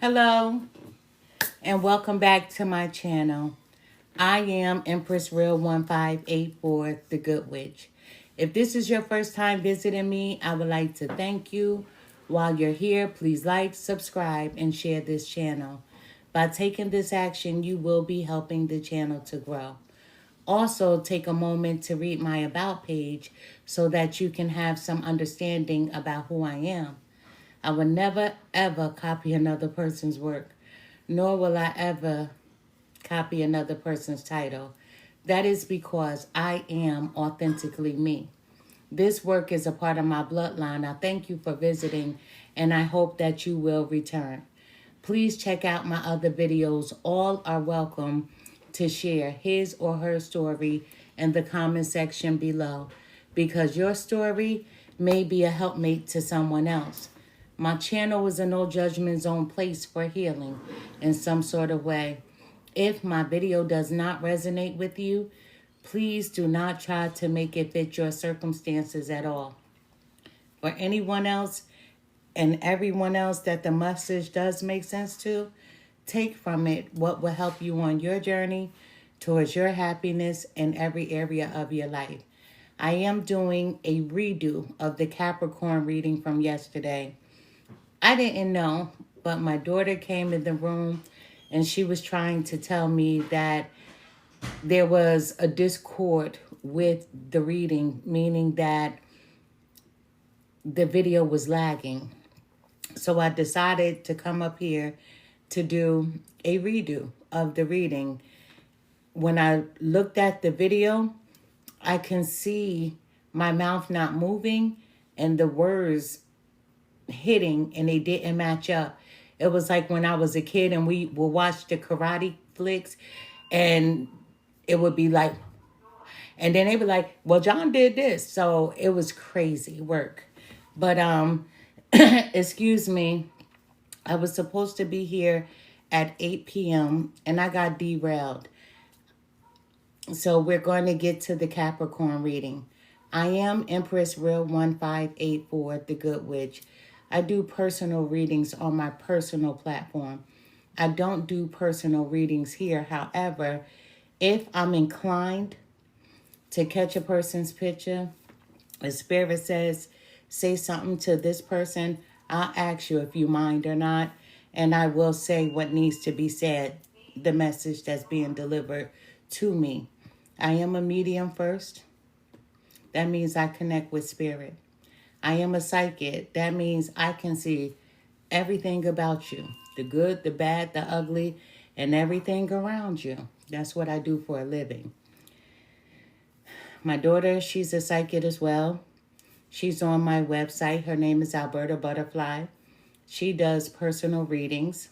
Hello and welcome back to my channel. I am Empress Real 1584, the Good Witch. If this is your first time visiting me, I would like to thank you. While you're here, please like, subscribe, and share this channel. By taking this action, you will be helping the channel to grow. Also, take a moment to read my About page so that you can have some understanding about who I am. I will never, ever copy another person's work, nor will I ever copy another person's title. That is because I am authentically me. This work is a part of my bloodline. I thank you for visiting, and I hope that you will return. Please check out my other videos. All are welcome to share his or her story in the comment section below, because your story may be a helpmate to someone else. My channel is a no judgment zone place for healing in some sort of way. If my video does not resonate with you, please do not try to make it fit your circumstances at all. For anyone else and everyone else that the message does make sense to, take from it what will help you on your journey towards your happiness in every area of your life. I am doing a redo of the Capricorn reading from yesterday. I didn't know, but my daughter came in the room and she was trying to tell me that there was a discord with the reading, meaning that the video was lagging. So I decided to come up here to do a redo of the reading. When I looked at the video, I can see my mouth not moving and the words hitting, and they didn't match up. It was like when I was a kid and we would watch the karate flicks and it would be like, and then they would like, well, John did this. So it was crazy work. But excuse me, I was supposed to be here at 8 p.m. and I got derailed. So we're going to get to the Capricorn reading. I am Empress Real 1584, the Good Witch. I do personal readings on my personal platform. I don't do personal readings here. However, if I'm inclined to catch a person's picture, the spirit says, say something to this person, I'll ask you if you mind or not, and I will say what needs to be said, the message that's being delivered to me. I am a medium first. That means I connect with spirit. I am a psychic. That means I can see everything about you, the good, the bad, the ugly, and everything around you. That's what I do for a living. My daughter, she's a psychic as well. She's on my website. Her name is Alberta Butterfly. She does personal readings,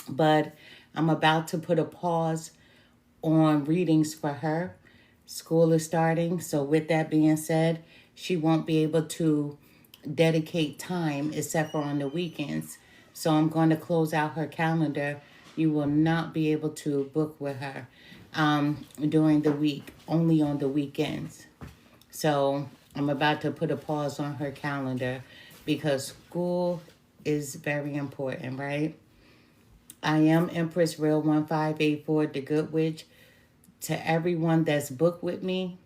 but I'm about to put a pause on readings for her. School is starting, so with that being said, she won't be able to dedicate time except for on the weekends. So I'm going to close out her calendar. You will not be able to book with her during the week, only on the weekends. So I'm about to put a pause on her calendar because school is very important, right? I am Empress Real 1584, the Good Witch. To everyone that's booked with me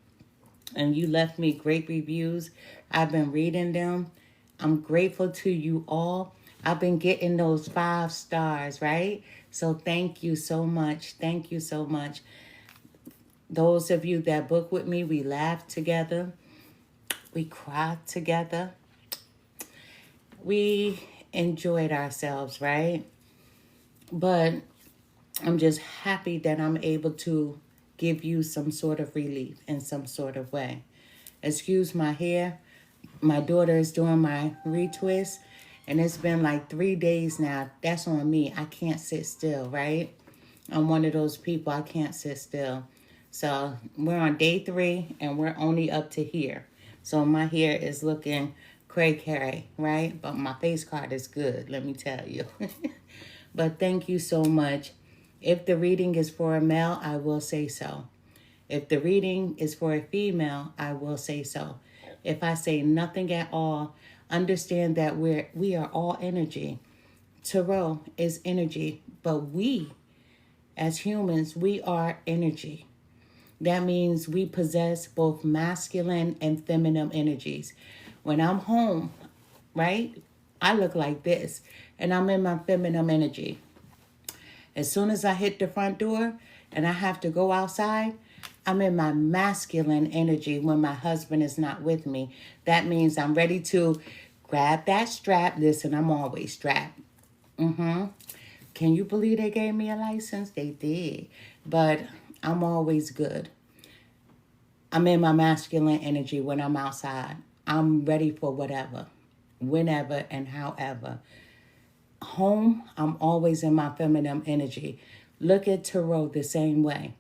and you left me great reviews, I've been reading them. I'm grateful to you all. I've been getting those 5 stars, right? So thank you so much. Thank you so much. Those of you that book with me, we laughed together. We cried together. We enjoyed ourselves, right? But I'm just happy that I'm able to give you some sort of relief in some sort of way. Excuse my hair. My daughter is doing my retwist, and it's been like 3 days now. That's on me. I can't sit still, right? I'm one of those people, I can't sit still. So we're on day 3, and we're only up to here. So my hair is looking cray-cray, right? But my face card is good, let me tell you. But thank you so much. If the reading is for a male, I will say so. If the reading is for a female, I will say so. If I say nothing at all, understand that we are all energy. Tarot is energy, but we, as humans, we are energy. That means we possess both masculine and feminine energies. When I'm home, right, I look like this, and I'm in my feminine energy. As soon as I hit the front door and I have to go outside, I'm in my masculine energy when my husband is not with me. That means I'm ready to grab that strap. Listen, I'm always strapped. Can you believe they gave me a license? They did. But I'm always good. I'm in my masculine energy when I'm outside. I'm ready for whatever, whenever, and however. Home, I'm always in my feminine energy. Look at tarot the same way.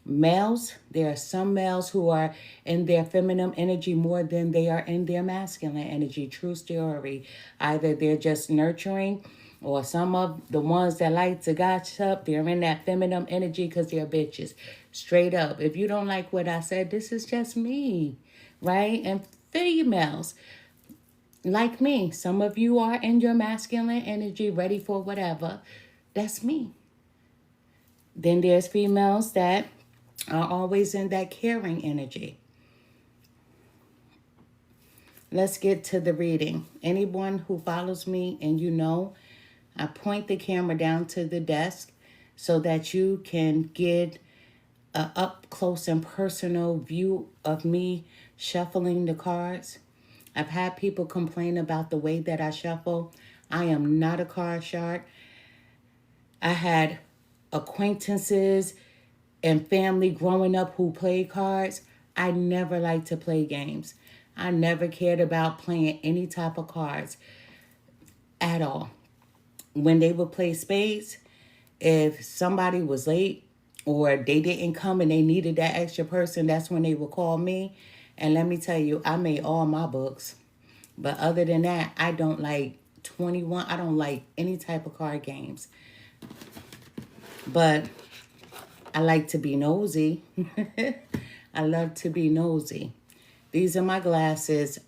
Males, there are some males who are in their feminine energy more than they are in their masculine energy. True story. Either they're just nurturing, or some of the ones that like to gossip, they're in that feminine energy because they're bitches. Straight up. If you don't like what I said, this is just me, right? And females, like me, some of you are in your masculine energy, ready for whatever. That's me. Then there's females that are always in that caring energy. Let's get to the reading. Anyone who follows me and you know, I point the camera down to the desk so that you can get an up close and personal view of me shuffling the cards. I've had people complain about the way that I shuffle. I am not a card shark. I had acquaintances and family growing up who played cards. I never liked to play games. I never cared about playing any type of cards at all. When they would play spades, if somebody was late or they didn't come and they needed that extra person, that's when they would call me. And let me tell you, I made all my books. But other than that, I don't like 21. I don't like any type of card games. But I like to be nosy. I love to be nosy. These are my glasses.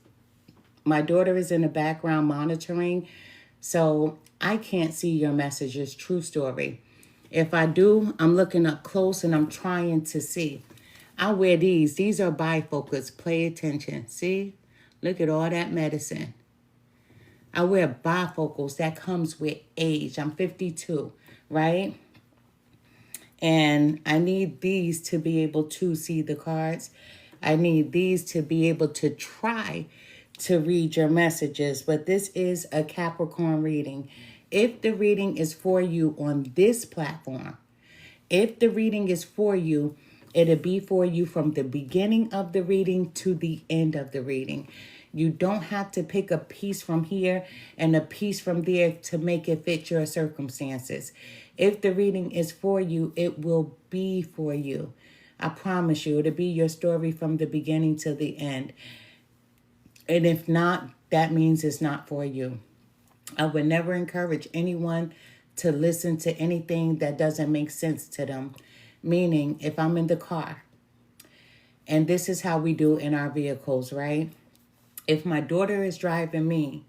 My daughter is in the background monitoring, so I can't see your messages. True story. If I do, I'm looking up close and I'm trying to see. I wear these. These are bifocals. Pay attention. See? Look at all that medicine. I wear bifocals. That comes with age. I'm 52, right? And I need these to be able to see the cards. I need these to be able to try to read your messages. But this is a Capricorn reading. If the reading is for you on this platform, if the reading is for you, it'll be for you from the beginning of the reading to the end of the reading. You don't have to pick a piece from here and a piece from there to make it fit your circumstances. If the reading is for you, it will be for you. I promise you, it'll be your story from the beginning to the end. And if not, that means it's not for you. I would never encourage anyone to listen to anything that doesn't make sense to them. Meaning, if I'm in the car, and this is how we do in our vehicles, right? If my daughter is driving me,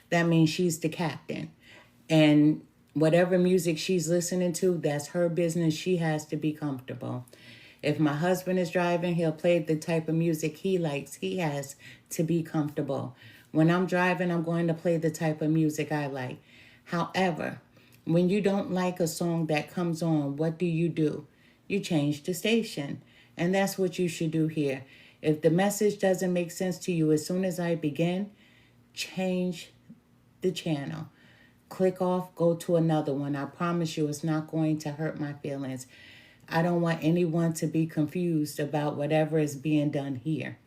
that means she's the captain. And whatever music she's listening to, that's her business. She has to be comfortable. If my husband is driving, he'll play the type of music he likes. He has to be comfortable. When I'm driving, I'm going to play the type of music I like. However, when you don't like a song that comes on, what do? You change the station. And that's what you should do here. If the message doesn't make sense to you, as soon as I begin, change the channel. Click off, go to another one. I promise you it's not going to hurt my feelings. I don't want anyone to be confused about whatever is being done here.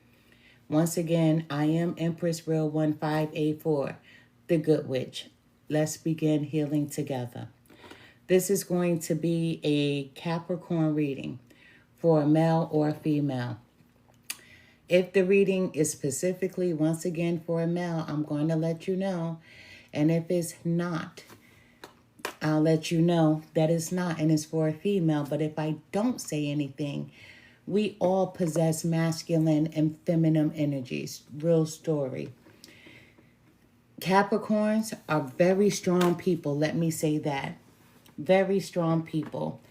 Once again, I am Empress Real 1584, the Good Witch. Let's begin healing together. This is going to be a Capricorn reading for a male or a female. If the reading is specifically, once again, for a male, I'm going to let you know. And if it's not, I'll let you know that it's not and it's for a female. But if I don't say anything, we all possess masculine and feminine energies. Real story. Capricorns are very strong people. Let me say that. Very strong people.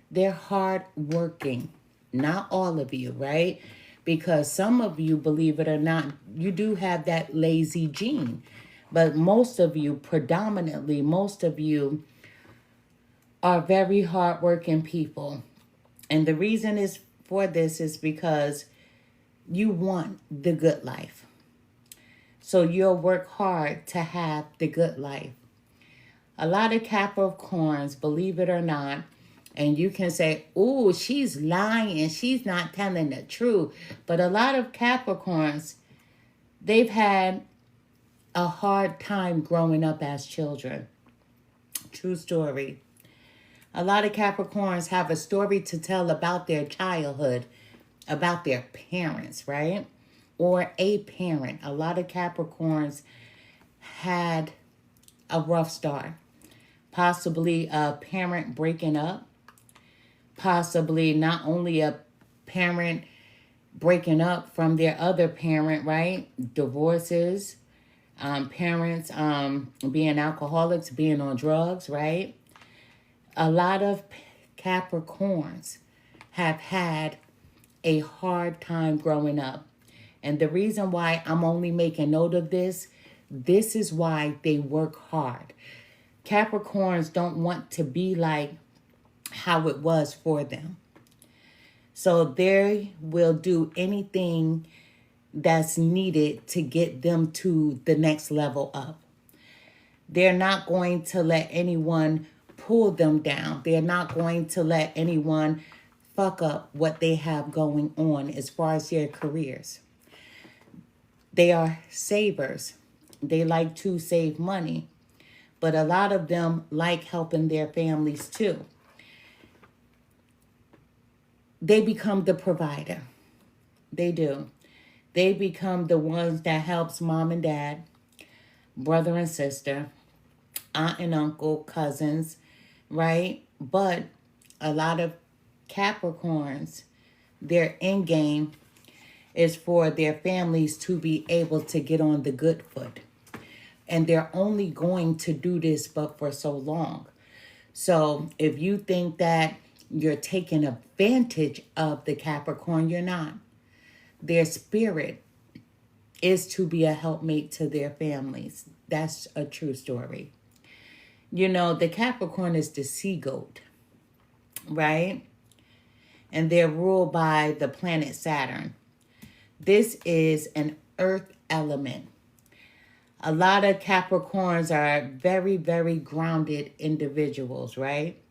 They're hard working. Not all of you, right? Because some of you, believe it or not, you do have that lazy gene. But most of you, predominantly, most of you are very hardworking people. And the reason is for this is because you want the good life. So you'll work hard to have the good life. A lot of Capricorns, believe it or not, and you can say, oh, she's lying, she's not telling the truth. But a lot of Capricorns, they've had a hard time growing up as children. True story. A lot of Capricorns have a story to tell about their childhood, about their parents, right? Or a parent. A lot of Capricorns had a rough start. Possibly a parent breaking up. Possibly not only a parent breaking up from their other parent, right? Divorces, parents being alcoholics, being on drugs, right? A lot of Capricorns have had a hard time growing up. And the reason why I'm only making note of this is why they work hard. Capricorns don't want to be like how it was for them. So they will do anything that's needed to get them to the next level up. They're not going to let anyone pull them down. They're not going to let anyone fuck up what they have going on as far as their careers. They are savers. They like to save money. But a lot of them like helping their families too. They become the provider. They do. They become the ones that helps mom and dad, brother and sister, aunt and uncle, cousins, right? But a lot of Capricorns, their end game is for their families to be able to get on the good foot. And they're only going to do this but for so long. So if you think that you're taking advantage of the Capricorn, you're not. Their spirit is to be a helpmate to their families. That's a true story. You know, the Capricorn is the sea goat, right? And they're ruled by the planet Saturn. This is an earth element. A lot of Capricorns are very, very grounded individuals, right?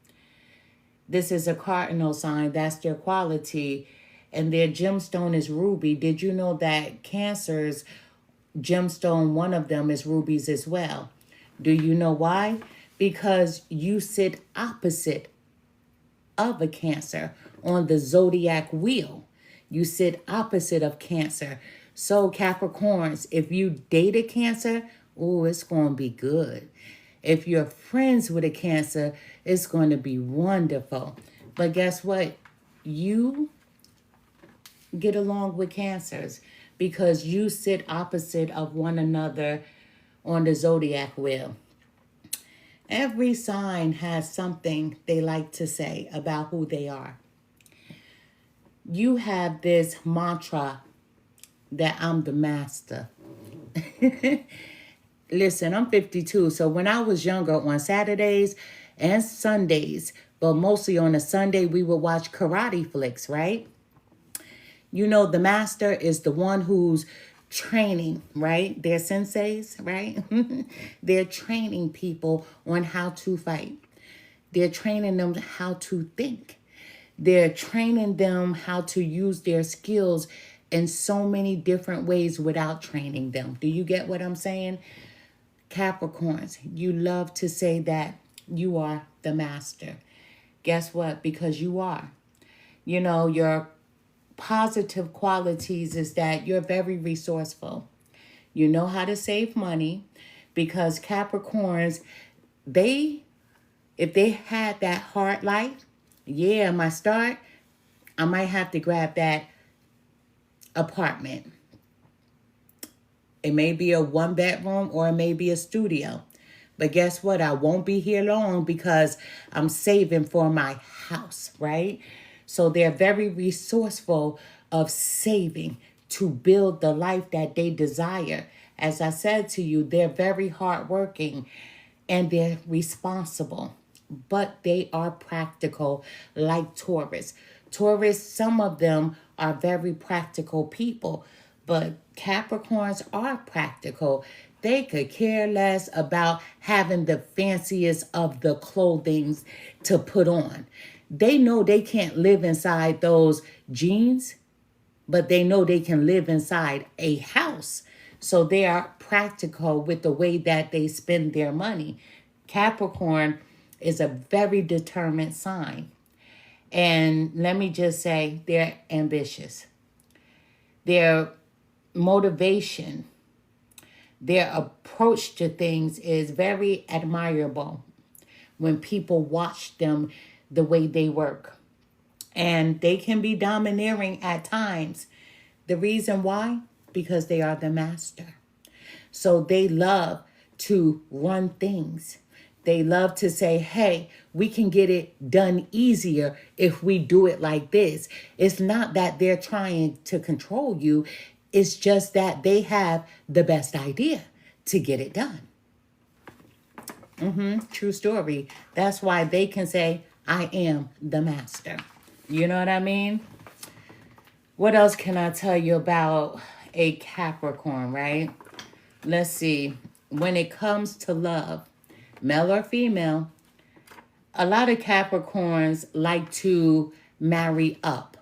This is a cardinal sign. That's their quality. And their gemstone is ruby. Did you know that Cancer's gemstone, one of them is rubies as well? Do you know why? Because you sit opposite of a Cancer on the zodiac wheel. You sit opposite of Cancer. So Capricorns, if you date a Cancer, oh, it's going to be good. If you're friends with a Cancer, it's going to be wonderful. But guess what? You get along with Cancers because you sit opposite of one another on the zodiac wheel. Every sign has something they like to say about who they are. You have this mantra that I'm the master. Listen, I'm 52. So when I was younger, on Saturdays and Sundays, but mostly on a Sunday, we would watch karate flicks, right? You know, the master is the one who's training, right? They're senseis, right? They're training people on how to fight. They're training them how to think. They're training them how to use their skills in so many different ways without training them. Do you get what I'm saying? Capricorns, you love to say that you are the master. Guess what? Because you are. You know, your positive qualities is that you're very resourceful. You know how to save money because Capricorns, if they had that hard life, yeah, my start, I might have to grab that apartment. It may be a 1 bedroom or it may be a studio. But guess what? I won't be here long because I'm saving for my house, right? So they're very resourceful of saving to build the life that they desire. As I said to you, they're very hardworking and they're responsible, but they are practical like Taurus. Taurus, some of them are very practical people, but Capricorns are practical. They could care less about having the fanciest of the clothing to put on. They know they can't live inside those jeans, but they know they can live inside a house. So they are practical with the way that they spend their money. Capricorn is a very determined sign. And let me just say, they're ambitious. Their motivation, their approach to things is very admirable when people watch them the way they work. And they can be domineering at times. The reason why? Because they are the master. So they love to run things. They love to say, hey, we can get it done easier if we do it like this. It's not that they're trying to control you. It's just that they have the best idea to get it done. True story. That's why they can say, I am the master. You know what I mean? What else can I tell you about a Capricorn, right? Let's see. When it comes to love, male or female, a lot of Capricorns like to marry up.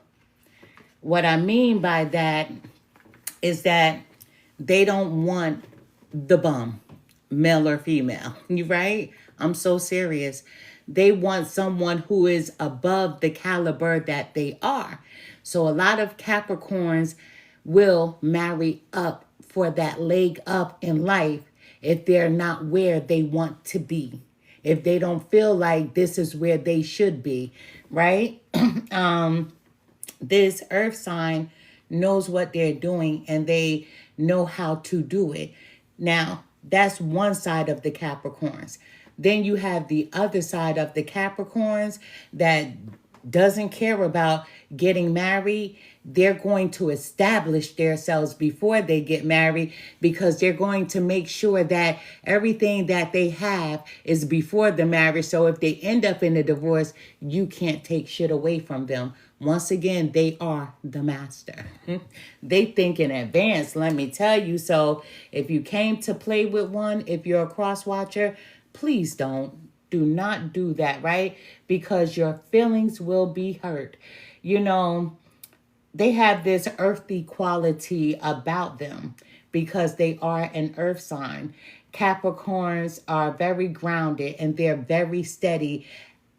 What I mean by that is that they don't want the bum, male or female, right? I'm so serious. They want someone who is above the caliber that they are. So a lot of Capricorns will marry up for that leg up in life if they're not where they want to be, if they don't feel like this is where they should be, right? This earth sign knows what they're doing and they know how to do it. Now, that's one side of the Capricorns. Then you have the other side of the Capricorns that doesn't care about getting married. They're going to establish themselves before they get married because they're going to make sure that everything that they have is before the marriage. So if they end up in a divorce, you can't take shit away from them. Once again, they are the master. They think in advance, let me tell you. So if you came to play with one, if you're a cross watcher, please don't. Do not do that, right? Because your feelings will be hurt. You know, they have this earthy quality about them because they are an earth sign. Capricorns are very grounded and they're very steady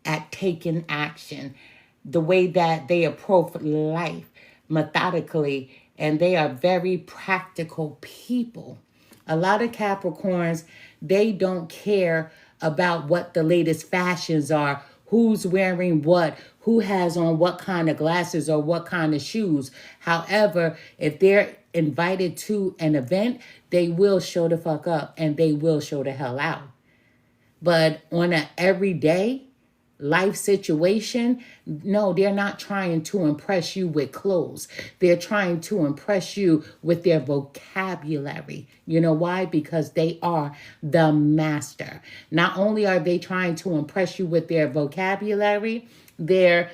at taking action. The way that they approach life methodically, and they are very practical people. A lot of Capricorns, they don't care about what the latest fashions are, who's wearing what, who has on what kind of glasses or what kind of shoes. However, if they're invited to an event, they will show the fuck up and they will show the hell out. But on an everyday life situation, no, they're not trying to impress you with clothes. They're trying to impress you with their vocabulary. You know why? Because they are the master. Not only are they trying to impress you with their vocabulary, they're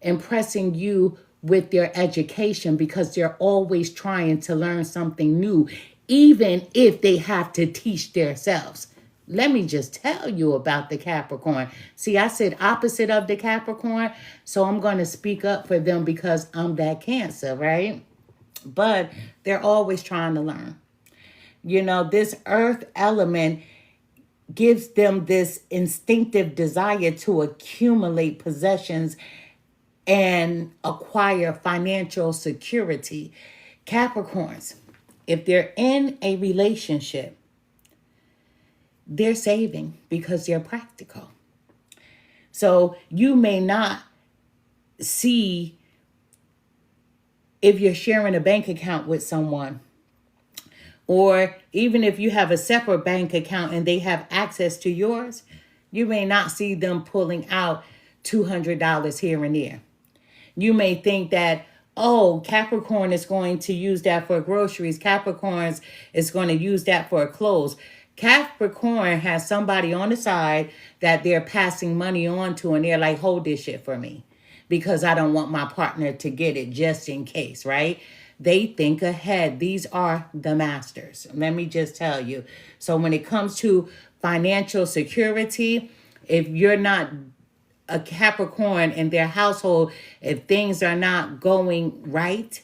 impressing you with their education because they're always trying to learn something new, even if they have to teach themselves. Let me just tell you about the Capricorn. See, I said opposite of the Capricorn, so I'm going to speak up for them because I'm that Cancer, right? But they're always trying to learn. You know, this earth element gives them this instinctive desire to accumulate possessions and acquire financial security. Capricorns, if they're in a relationship, they're saving because they're practical. So you may not see if you're sharing a bank account with someone, Or even if you have a separate bank account and they have access to yours, you may not see them pulling out $200 here and there. You may think that, oh, Capricorn is going to use that for groceries. Capricorn is going to use that for clothes. Capricorn has somebody on the side that they're passing money on to, and they're like, hold this shit for me because I don't want my partner to get it just in case, right? They think ahead. These are the masters. Let me just tell you. So when it comes to financial security, if you're not a Capricorn in their household, if things are not going right,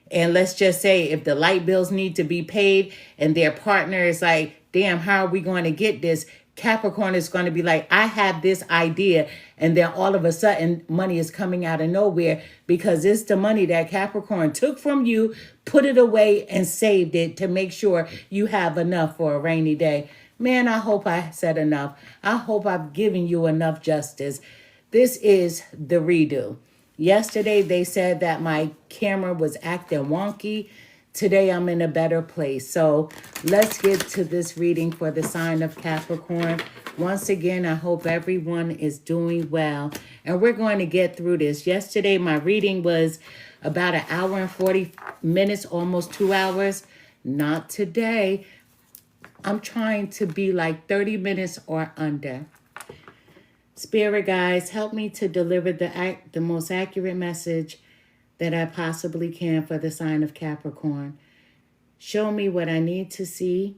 and let's just say if the light bills need to be paid and their partner is like, damn, how are we going to get this? Capricorn is going to be like, I have this idea. And then all of a sudden money is coming out of nowhere because it's the money that Capricorn took from you, put it away and saved it to make sure you have enough for a rainy day. Man, I hope I said enough. I hope I've given you enough justice. This is the redo. Yesterday, they said that my camera was acting wonky. Today, I'm in a better place. So let's get to this reading for the sign of Capricorn. Once again, I hope everyone is doing well. And we're going to get through this. Yesterday, my reading was about 1 hour and 40 minutes, almost 2 hours. Not today. I'm trying to be like 30 minutes or under. Spirit guides, help me to deliver the most accurate message that I possibly can for the sign of Capricorn. Show me what I need to see.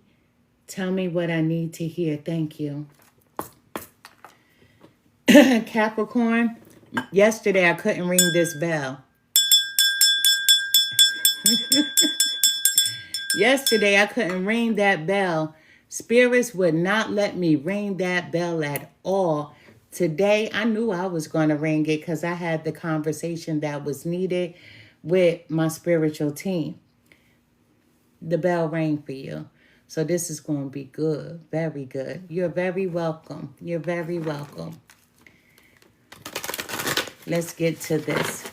Tell me what I need to hear. Thank you. Capricorn, yesterday I couldn't ring this bell. Yesterday I couldn't ring that bell. Spirits would not let me ring that bell at all. Today, I knew I was going to ring it because I had the conversation that was needed with my spiritual team. The bell rang for you. So this is going to be good. Very good. You're very welcome. You're very welcome. Let's get to this.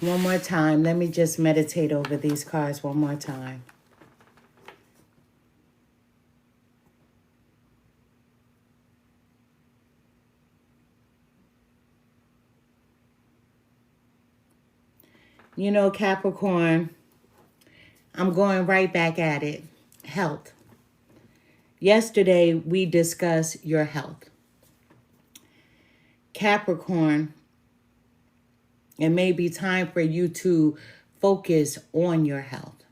One more time. Let me just meditate over these cards one more time. You know, Capricorn, I'm going right back at it. Health. Yesterday, we discussed your health. Capricorn, it may be time for you to focus on your health.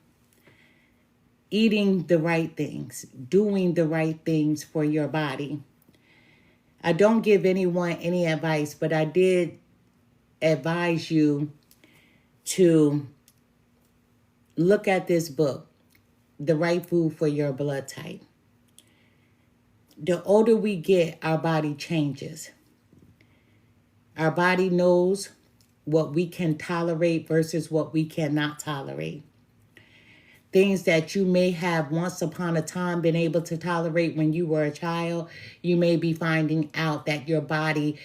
Eating the right things, doing the right things for your body. I don't give anyone any advice, but I did advise you to look at this book, The Right Food for Your Blood Type. The older we get, our body changes. Our body knows what we can tolerate versus what we cannot tolerate. Things that you may have once upon a time been able to tolerate when you were a child, you may be finding out that your body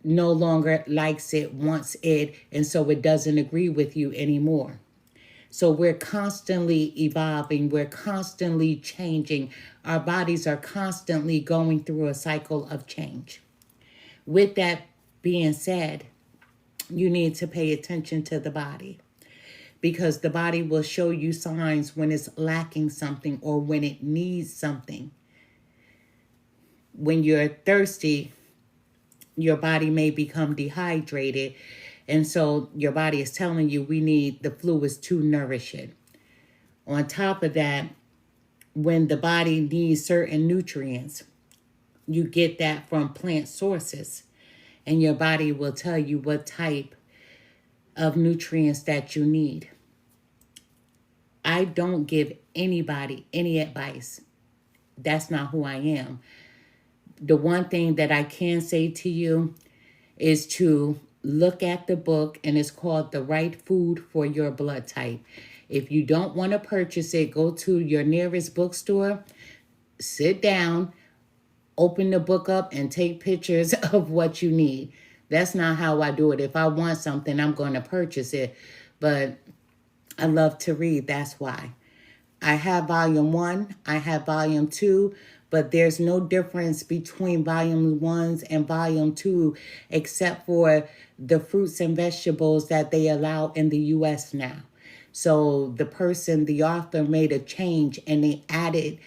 no longer likes it, wants it, and so it doesn't agree with you anymore. So we're constantly evolving. We're constantly changing. Our bodies are constantly going through a cycle of change. With that being said, you need to pay attention to the body because the body will show you signs when it's lacking something or when it needs something. When you're thirsty, your body may become dehydrated. And so your body is telling you we need the fluids to nourish it. On top of that, when the body needs certain nutrients, you get that from plant sources. And your body will tell you what type of nutrients that you need. I don't give anybody any advice. That's not who I am. The one thing that I can say to you is to look at the book, and it's called The Right Food for Your Blood Type. If you don't want to purchase it, go to your nearest bookstore, sit down, open the book up, and take pictures of what you need. That's not how I do it. If I want something, I'm going to purchase it. But I love to read. That's why. I have volume 1. I have volume 2. But there's no difference between volume 1 and volume 2 except for the fruits and vegetables that they allow in the U.S. now. So the author made a change and they added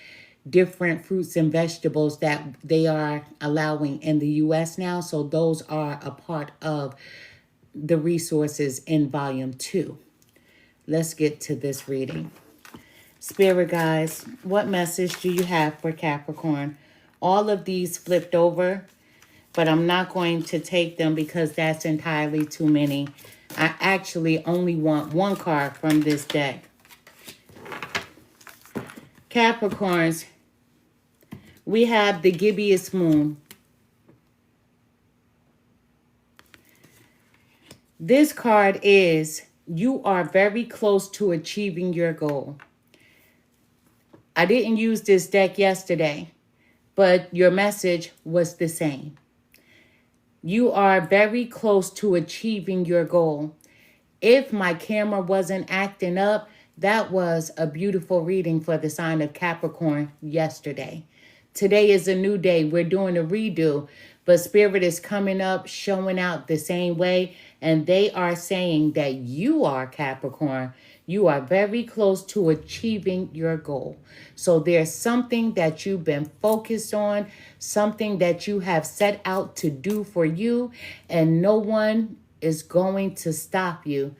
different fruits and vegetables that they are allowing in the U.S. now. So those are a part of the resources in volume 2. Let's get to this reading. Spirit guys, what message do you have for Capricorn? All of these flipped over, but I'm not going to take them because that's entirely too many. I actually only want one card from this deck. Capricorns, we have the gibbous moon. This card is you are very close to achieving your goal. I didn't use this deck yesterday, but your message was the same. You are very close to achieving your goal. If my camera wasn't acting up, that was a beautiful reading for the sign of Capricorn yesterday. Today is a new day. We're doing a redo, but Spirit is coming up, showing out the same way, and they are saying that you are Capricorn. You are very close to achieving your goal. So there's something that you've been focused on, something that you have set out to do for you, and no one is going to stop you.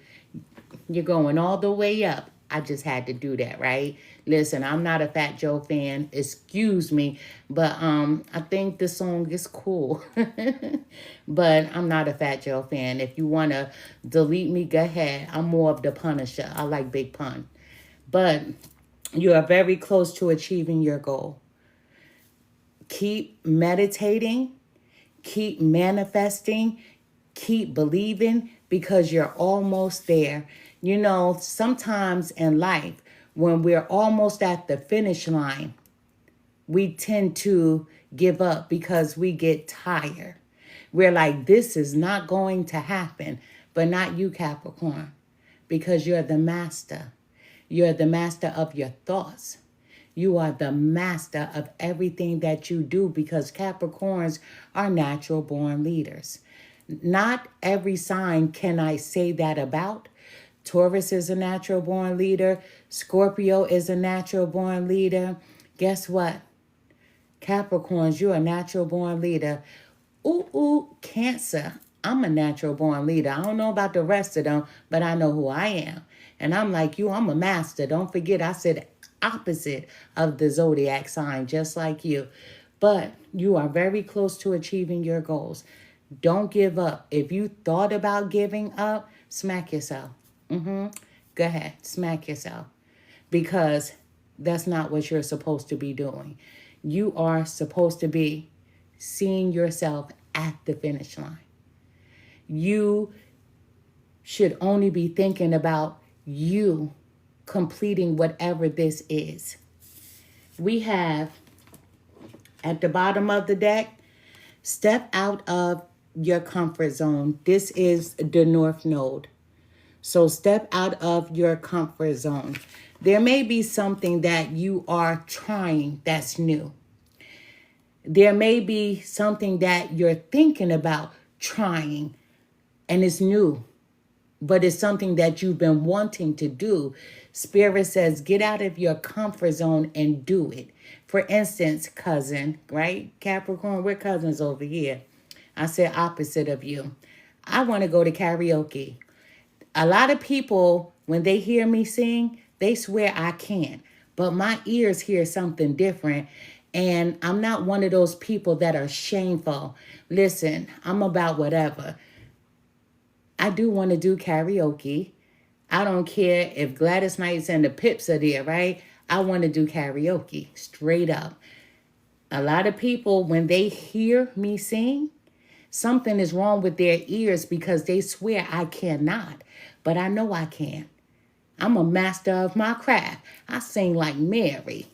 You're going all the way up. I just had to do that, right? Listen, I'm not a Fat Joe fan. Excuse me. But I think the song is cool. But I'm not a Fat Joe fan. If you want to delete me, go ahead. I'm more of the Punisher. I like big pun. But you are very close to achieving your goal. Keep meditating. Keep manifesting. Keep believing because you're almost there. You know, sometimes in life, when we're almost at the finish line, we tend to give up because we get tired. We're like, this is not going to happen. But not you, Capricorn, because you're the master. You're the master of your thoughts. You are the master of everything that you do because Capricorns are natural born leaders. Not every sign can I say that about. Taurus is a natural born leader. Scorpio is a natural born leader. Guess what? Capricorns, you're a natural born leader. Cancer. I'm a natural born leader. I don't know about the rest of them, but I know who I am. And I'm like you, I'm a master. Don't forget, I said opposite of the zodiac sign, just like you. But you are very close to achieving your goals. Don't give up. If you thought about giving up, smack yourself. Go ahead, smack yourself. Because that's not what you're supposed to be doing. You are supposed to be seeing yourself at the finish line. You should only be thinking about you completing whatever this is. We have at the bottom of the deck, step out of your comfort zone. This is the North Node. So step out of your comfort zone. There may be something that you are trying that's new. There may be something that you're thinking about trying and it's new, but it's something that you've been wanting to do. Spirit says, get out of your comfort zone and do it. For instance, cousin, right? Capricorn, we're cousins over here. I said opposite of you. I want to go to karaoke. A lot of people, when they hear me sing, they swear I can't. But my ears hear something different. And I'm not one of those people that are shameful. Listen, I'm about whatever. I do want to do karaoke. I don't care if Gladys Knights and the Pips are there, right? I want to do karaoke, straight up. A lot of people, when they hear me sing, something is wrong with their ears because they swear I cannot. But I know I can. I'm a master of my craft. I sing like Mary.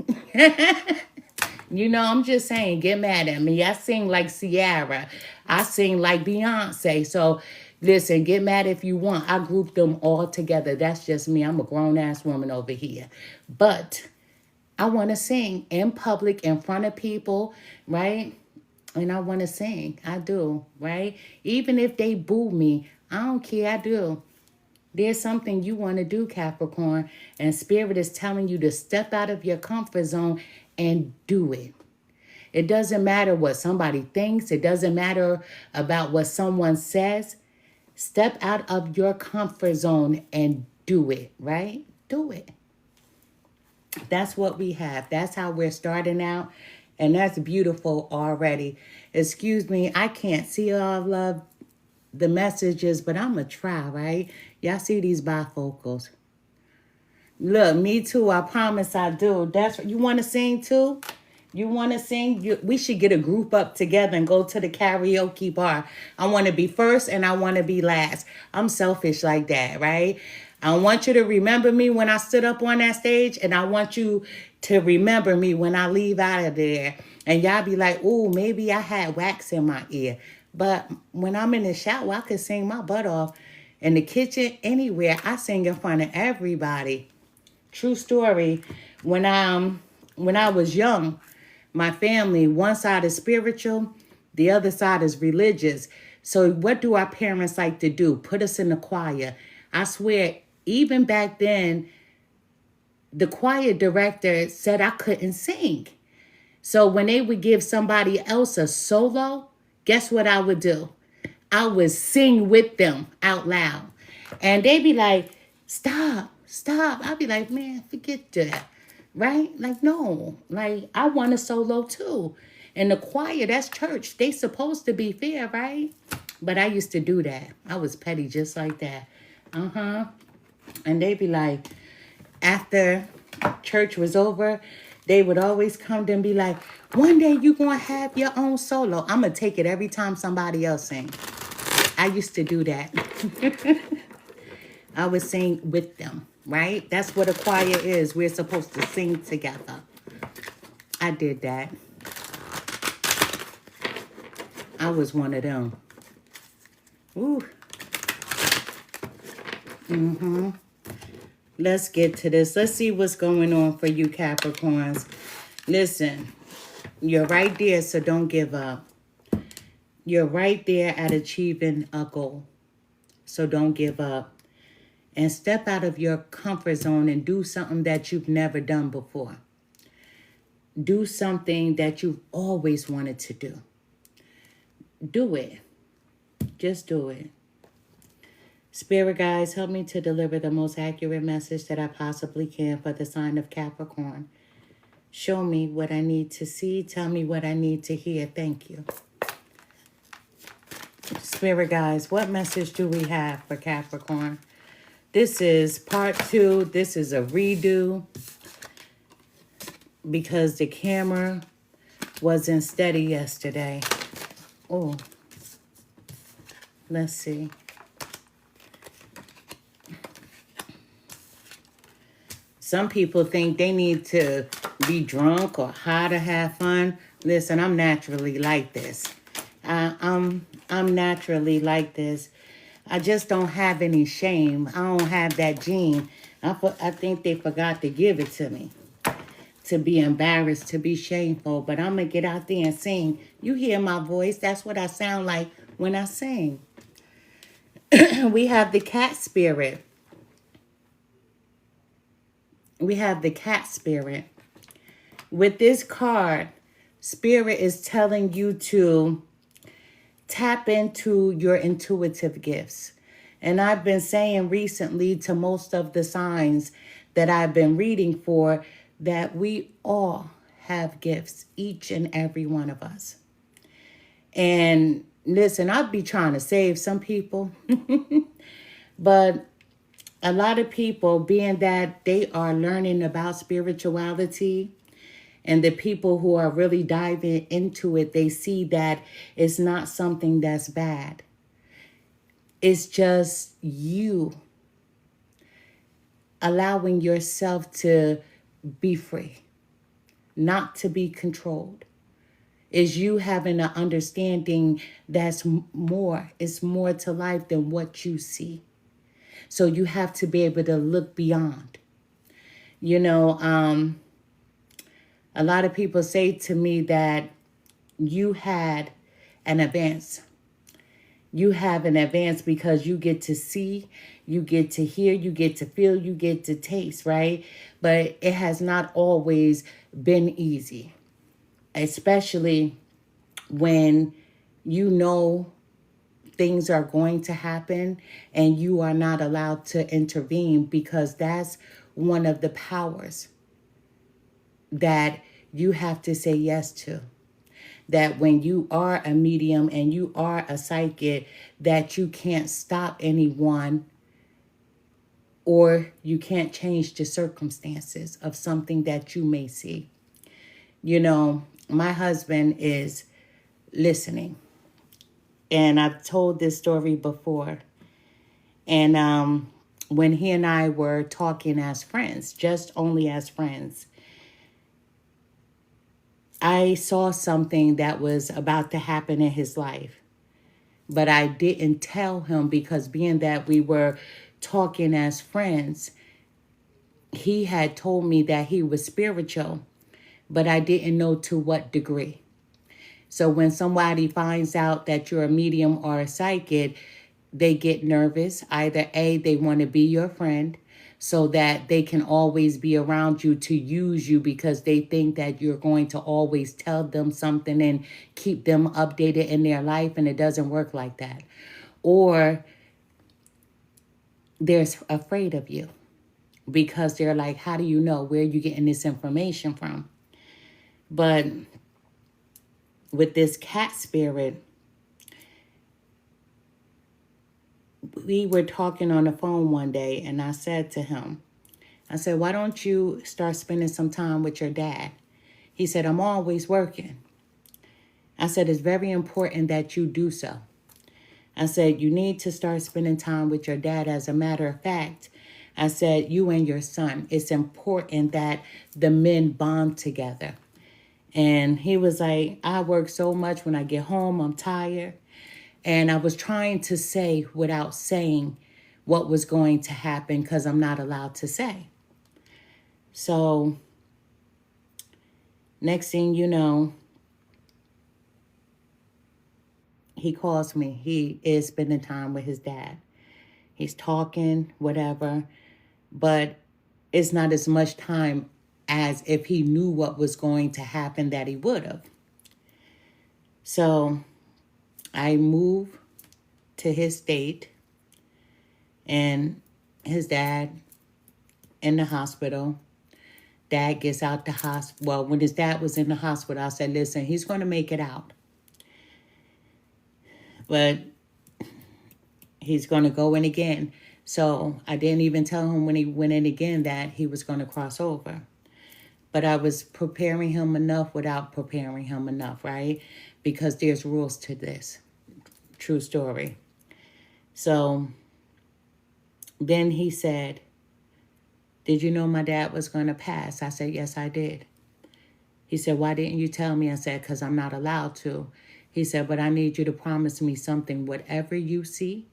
You know, I'm just saying, get mad at me. I sing like Ciara. I sing like Beyonce. So listen, get mad if you want. I group them all together. That's just me. I'm a grown-ass woman over here. But I want to sing in public, in front of people, right? And I want to sing. I do, right? Even if they boo me, I don't care. I do. There's something you want to do, Capricorn, and Spirit is telling you to step out of your comfort zone and do it. It doesn't matter what somebody thinks. It doesn't matter about what someone says. Step out of your comfort zone and do it, right? Do it. That's what we have. That's how we're starting out. And that's beautiful already. Excuse me, I can't see all of the messages, but I'm going to try, right? Y'all see these bifocals. Look, me too. I promise I do. That's you want to sing too? You want to sing? We should get a group up together and go to the karaoke bar. I want to be first and I want to be last. I'm selfish like that, right? I want you to remember me when I stood up on that stage, and I want you to remember me when I leave out of there. And y'all be like, "Ooh, maybe I had wax in my ear." But when I'm in the shower, I could sing my butt off. In the kitchen, anywhere, I sing in front of everybody. True story. When I was young, my family, one side is spiritual, the other side is religious. So what do our parents like to do? Put us in the choir. I swear, even back then, the choir director said I couldn't sing. So when they would give somebody else a solo, guess what I would do? I would sing with them out loud. And they'd be like, stop, stop. I'd be like, man, forget that. Right? Like, no. Like, I want a solo too. And the choir, that's church. They supposed to be fair, right? But I used to do that. I was petty just like that. And they'd be like, after church was over, they would always come to and be like, one day you're going to have your own solo. I'm going to take it every time somebody else sings. I used to do that. I would sing with them, right? That's what a choir is. We're supposed to sing together. I did that. I was one of them. Ooh. Let's get to this. Let's see what's going on for you, Capricorns. Listen, you're right there, so don't give up. You're right there at achieving a goal, so don't give up. And step out of your comfort zone and do something that you've never done before. Do something that you've always wanted to do. Do it. Just do it. Spirit guides, help me to deliver the most accurate message that I possibly can for the sign of Capricorn. Show me what I need to see. Tell me what I need to hear. Thank you. Spirit guides, what message do we have for Capricorn? This is part 2. This is a redo because the camera wasn't steady yesterday. Oh, let's see. Some people think they need to be drunk or high to have fun. Listen, I'm naturally like this. I'm naturally like this. I just don't have any shame. I don't have that gene. I think they forgot to give it to me. To be embarrassed, to be shameful. But I'm going to get out there and sing. You hear my voice. That's what I sound like when I sing. We have the cat spirit. We have the cat spirit. With this card, Spirit is telling you to tap into your intuitive gifts. And I've been saying recently to most of the signs that I've been reading for that we all have gifts, each and every one of us. And listen, I'd be trying to save some people, but a lot of people, being that they are learning about spirituality, and the people who are really diving into it, they see that it's not something that's bad. It's just you allowing yourself to be free, not to be controlled. Is you having an understanding that's more, it's more to life than what you see. So you have to be able to look beyond. You know, a lot of people say to me that you had an advance. You have an advance because you get to see, you get to hear, you get to feel, you get to taste, right? But it has not always been easy, especially when you know things are going to happen and you are not allowed to intervene, because that's one of the powers that you have to say yes to. That when you are a medium and you are a psychic, that you can't stop anyone or you can't change the circumstances of something that you may see. You know, my husband is listening. And I've told this story before. And when he and I were talking as friends, just only as friends, I saw something that was about to happen in his life. But I didn't tell him because being that we were talking as friends, he had told me that he was spiritual, but I didn't know to what degree. So when somebody finds out that you're a medium or a psychic, they get nervous. Either A, they want to be your friend so that they can always be around you to use you because they think that you're going to always tell them something and keep them updated in their life, and it doesn't work like that. Or they're afraid of you because they're like, how do you know? Where are you getting this information from? But with this cat spirit, we were talking on the phone one day, and I said to him, I said, why don't you start spending some time with your dad? He said, I'm always working. I said, it's very important that you do so. I said, you need to start spending time with your dad. As a matter of fact, I said, you and your son, it's important that the men bond together. And he was like, I work so much. When I get home, I'm tired. And I was trying to say without saying what was going to happen because I'm not allowed to say. So next thing you know, he calls me. He is spending time with his dad. He's talking, whatever, but it's not as much time as if he knew what was going to happen that he would have. So I move to his state, and his dad in the hospital. Dad gets out the hospital. Well, when his dad was in the hospital, I said, listen, he's going to make it out. But he's going to go in again. So I didn't even tell him when he went in again that he was going to cross over. But I was preparing him enough without preparing him enough, right? Because there's rules to this. True story. So then he said, did you know my dad was going to pass? I said, yes, I did. He said, why didn't you tell me? I said, because I'm not allowed to. He said, but I need you to promise me something. Whatever you see,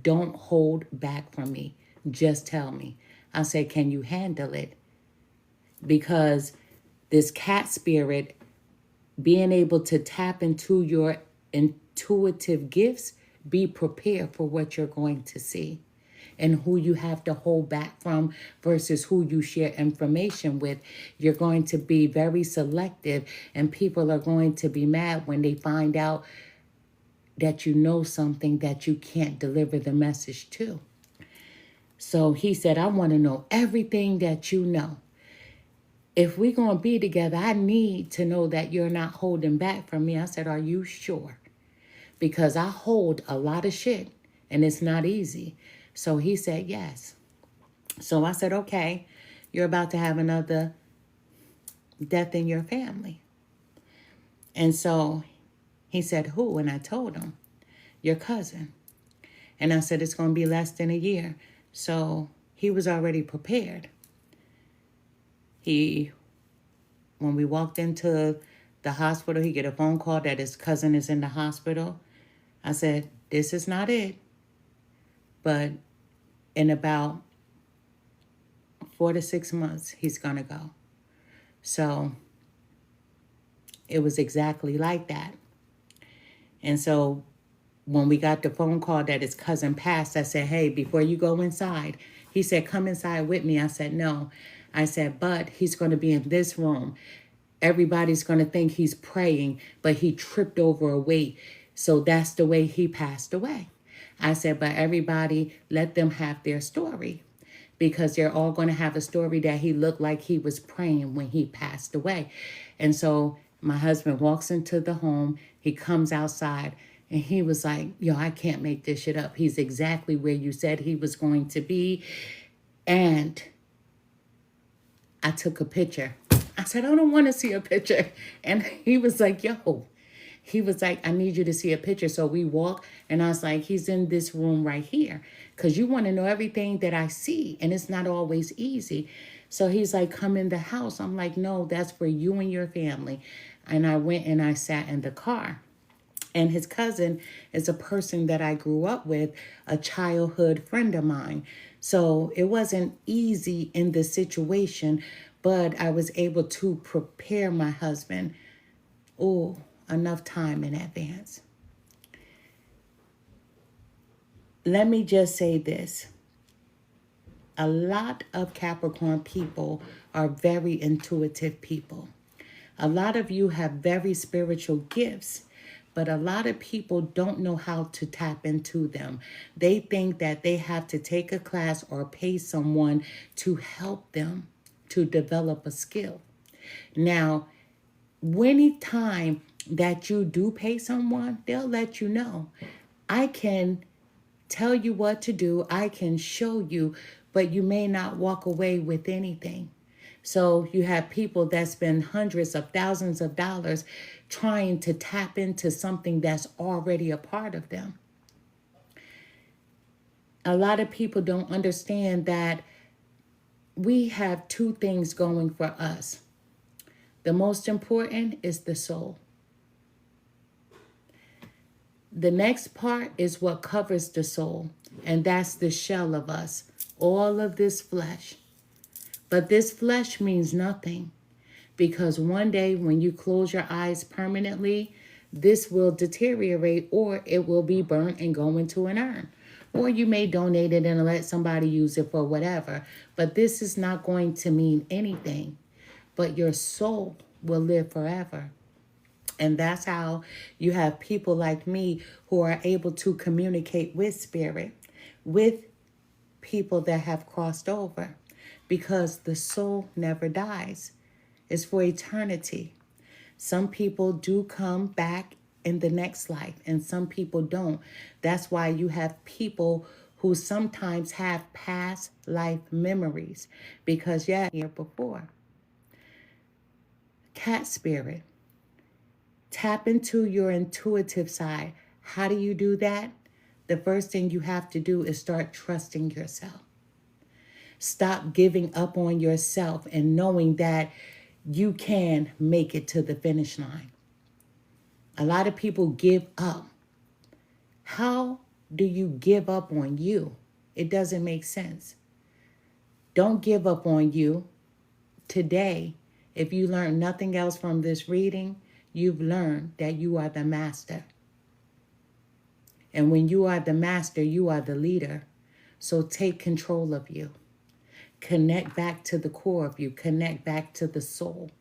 don't hold back from me. Just tell me. I said, can you handle it? Because this cat spirit, being able to tap into your intuitive gifts, be prepared for what you're going to see and who you have to hold back from versus who you share information with. You're going to be very selective, and people are going to be mad when they find out that you know something that you can't deliver the message to. So he said, I want to know everything that you know. If we're going to be together, I need to know that you're not holding back from me. I said, are you sure? Because I hold a lot of shit and it's not easy. So he said, yes. So I said, okay, you're about to have another death in your family. And so he said, who? And I told him, your cousin. And I said, it's going to be less than a year. So he was already prepared. When we walked into the hospital. He get a phone call that his cousin is in the hospital. I said, this is not it. But in about 4 to 6 months, he's going to go. So it was exactly like that. And so when we got the phone call that his cousin passed, I said, hey, before you go inside, he said, come inside with me. I said, no. I said, but he's going to be in this room. Everybody's going to think he's praying, but he tripped over a weight. So that's the way he passed away. I said, but everybody, let them have their story, because they're all going to have a story that he looked like he was praying when he passed away. And so my husband walks into the home. He comes outside and he was like, yo, I can't make this shit up. He's exactly where you said he was going to be. And I took a picture. I said, I don't want to see a picture. And he was like, yo, he was like, I need you to see a picture. So we walk and I was like, he's in this room right here, because you want to know everything that I see. And it's not always easy. So he's like, come in the house. I'm like, no, that's for you and your family. And I went and I sat in the car. And his cousin is a person that I grew up with, a childhood friend of mine. So it wasn't easy in the situation, but I was able to prepare my husband, enough time in advance. Let me just say this. A lot of Capricorn people are very intuitive people. A lot of you have very spiritual gifts, but a lot of people don't know how to tap into them. They think that they have to take a class or pay someone to help them to develop a skill. Now, any time that you do pay someone, they'll let you know. I can tell you what to do. I can show you, but you may not walk away with anything. So you have people that spend hundreds of thousands of dollars trying to tap into something that's already a part of them. A lot of people don't understand that we have two things going for us. The most important is the soul. The next part is what covers the soul, and that's the shell of us, all of this flesh. But this flesh means nothing, because one day when you close your eyes permanently, this will deteriorate, or it will be burnt and go into an urn. Or you may donate it and let somebody use it for whatever. But this is not going to mean anything. But your soul will live forever. And that's how you have people like me who are able to communicate with spirit, with people that have crossed over, because the soul never dies. It's for eternity. Some people do come back in the next life and some people don't. That's why you have people who sometimes have past life memories, because here before. Cat spirit. Tap into your intuitive side. How do you do that? The first thing you have to do is start trusting yourself. Stop giving up on yourself and knowing that you can make it to the finish line. A lot of people give up. How do you give up on you? It doesn't make sense. Don't give up on you. Today, if you learn nothing else from this reading, you've learned that you are the master. And when you are the master, you are the leader. So take control of you. Connect back to the core of you. Connect back to the soul.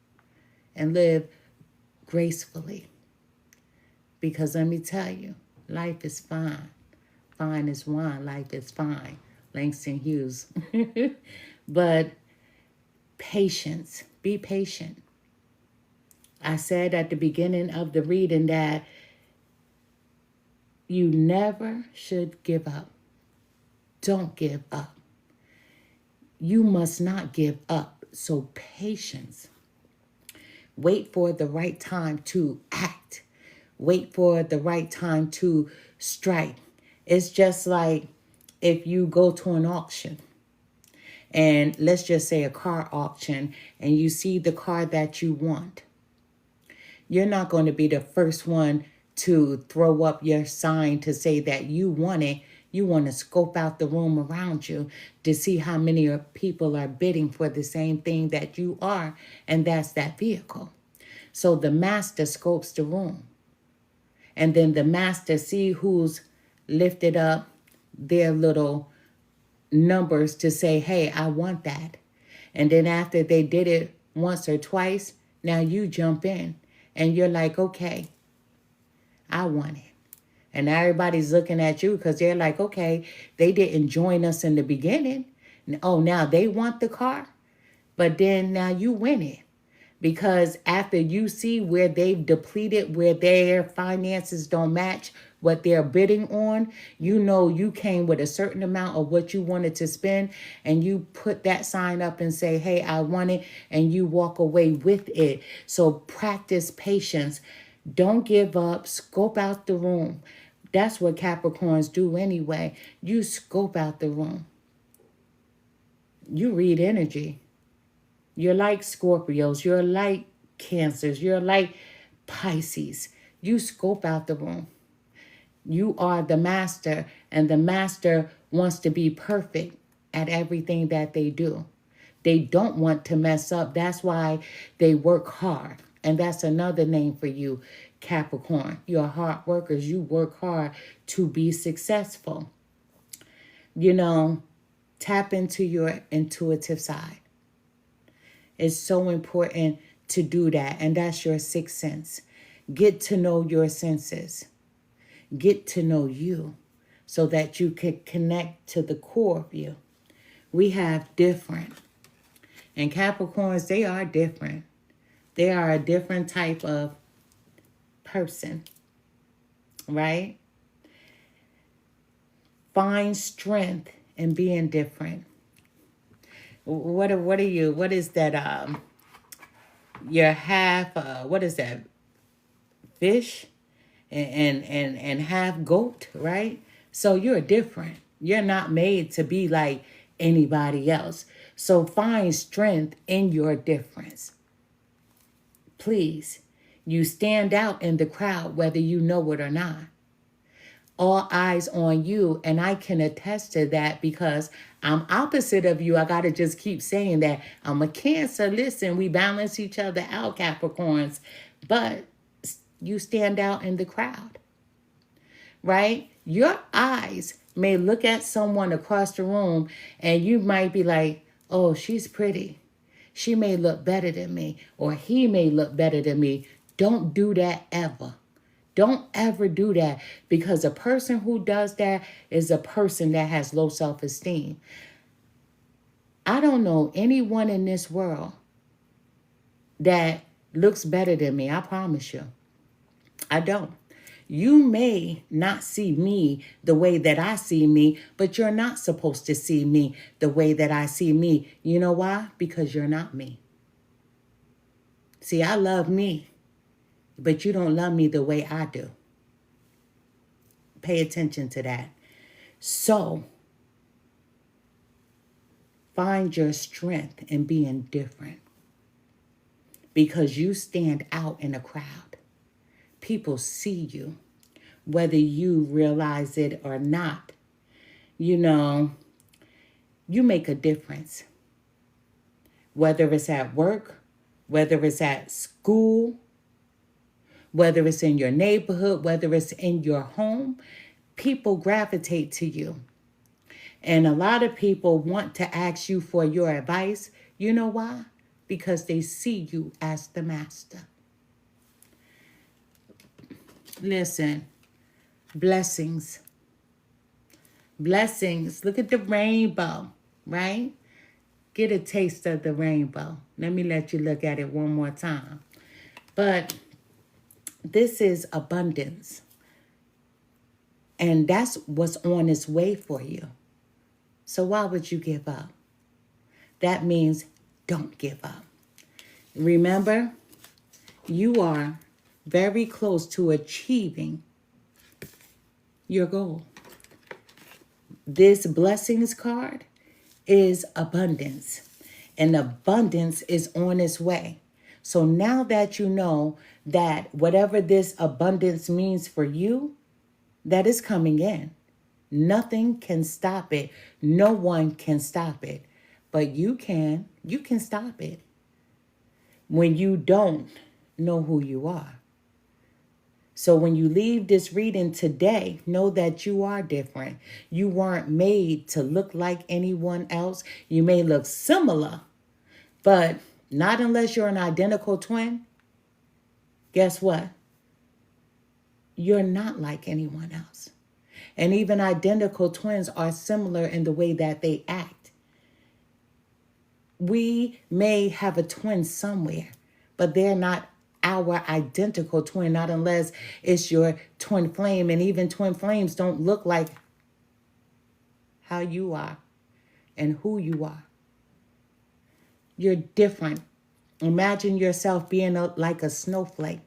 And live gracefully. Because let me tell you, life is fine. Fine as wine. Life is fine. Langston Hughes. But patience. Be patient. I said at the beginning of the reading that you never should give up. Don't give up. You must not give up. So patience. Wait for the right time to act. Wait for the right time to strike. It's just like if you go to an auction, and let's just say a car auction, and you see the car that you want. You're not going to be the first one to throw up your sign to say that you want it. You want to scope out the room around you to see how many people are bidding for the same thing that you are, and that's that vehicle. So the master scopes the room, and then the master see who's lifted up their little numbers to say, hey, I want that. And then after they did it once or twice, now you jump in and you're like, okay, I want it. And everybody's looking at you because they're like, okay, they didn't join us in the beginning. Oh, now they want the car. But then now you win it. Because after you see where they've depleted, where their finances don't match what they're bidding on, you know you came with a certain amount of what you wanted to spend, and you put that sign up and say, hey, I want it, and you walk away with it. So practice patience. Don't give up. Scope out the room. That's what Capricorns do anyway. You scope out the room. You read energy. You're like Scorpios. You're like Cancers. You're like Pisces. You scope out the room. You are the master, and the master wants to be perfect at everything that they do. They don't want to mess up. That's why they work hard. And that's another name for you, Capricorn. You're hard workers. You work hard to be successful. You know, tap into your intuitive side. It's so important to do that. And that's your sixth sense. Get to know your senses. Get to know you so that you can connect to the core of you. We have different. And Capricorns, they are different. They are a different type of person, right? Find strength in being different. What are you? What is that? You're half. What is that? Fish, and half goat, right? So you're different. You're not made to be like anybody else. So find strength in your difference. Please, you stand out in the crowd whether you know it or not. All eyes on you, and I can attest to that because I'm opposite of you. I got to just keep saying that. I'm a Cancer. Listen, we balance each other out, Capricorns, but you stand out in the crowd, right? Your eyes may look at someone across the room and you might be like, oh, she's pretty. She may look better than me, or he may look better than me. Don't do that ever. Don't ever do that, because a person who does that is a person that has low self-esteem. I don't know anyone in this world that looks better than me. I promise you. I don't. You may not see me the way that I see me, but you're not supposed to see me the way that I see me. You know why? Because you're not me. See, I love me, but you don't love me the way I do. Pay attention to that. So, find your strength in being different, because you stand out in a crowd. People see you, whether you realize it or not. You know, you make a difference. Whether it's at work, whether it's at school, whether it's in your neighborhood, whether it's in your home, people gravitate to you. And a lot of people want to ask you for your advice. You know why? Because they see you as the master. Listen, blessings. Blessings. Look at the rainbow, right? Get a taste of the rainbow. Let me let you look at it one more time. But this is abundance. And that's what's on its way for you. So why would you give up? That means don't give up. Remember, you are very close to achieving your goal. This blessings card is abundance, and abundance is on its way. So now that you know that whatever this abundance means for you, that is coming in. Nothing can stop it. No one can stop it. But you can. You can stop it when you don't know who you are. So when you leave this reading today, know that you are different. You weren't made to look like anyone else. You may look similar, but not unless you're an identical twin. Guess what? You're not like anyone else. And even identical twins are similar in the way that they act. We may have a twin somewhere, but they're not our identical twin, not unless it's your twin flame. And even twin flames don't look like how you are and who you are. You're different. Imagine yourself being like a snowflake.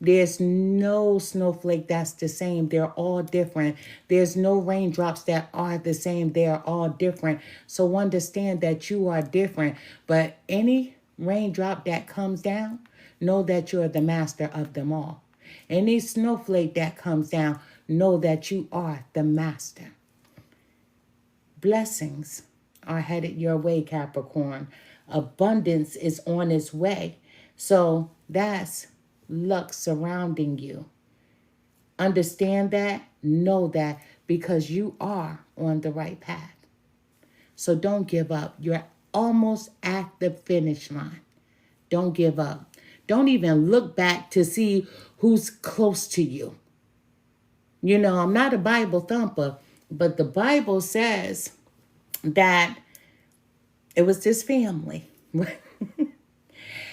There's no snowflake that's the same. They're all different. There's no raindrops that are the same. They're all different. So understand that you are different. But any raindrop that comes down, know that you're the master of them all. Any snowflake that comes down, know that you are the master. Blessings are headed your way, Capricorn. Abundance is on its way. So that's luck surrounding you. Understand that, know that, because you are on the right path. So don't give up. You're almost at the finish line. Don't give up. Don't even look back to see who's close to you. You know, I'm not a Bible thumper, but the Bible says that it was this family.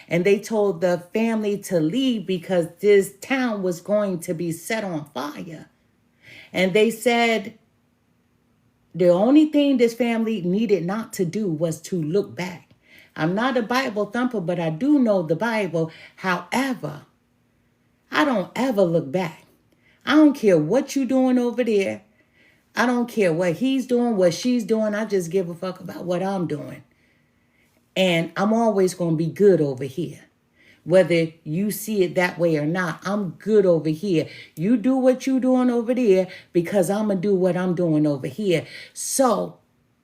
And they told the family to leave because this town was going to be set on fire. And they said the only thing this family needed not to do was to look back. I'm not a Bible thumper, but I do know the Bible. However, I don't ever look back. I don't care what you're doing over there. I don't care what he's doing, what she's doing. I just give a fuck about what I'm doing. And I'm always going to be good over here. Whether you see it that way or not, I'm good over here. You do what you're doing over there because I'm going to do what I'm doing over here. So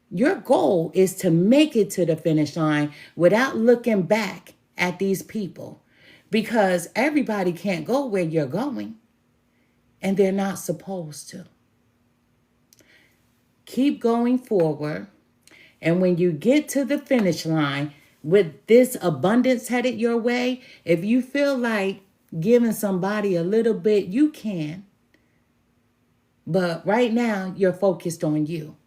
your goal is to make it to the finish line without looking back at these people, because everybody can't go where you're going, and they're not supposed to. Keep going forward. And when you get to the finish line with this abundance headed your way, if you feel like giving somebody a little bit, you can. But right now, you're focused on you.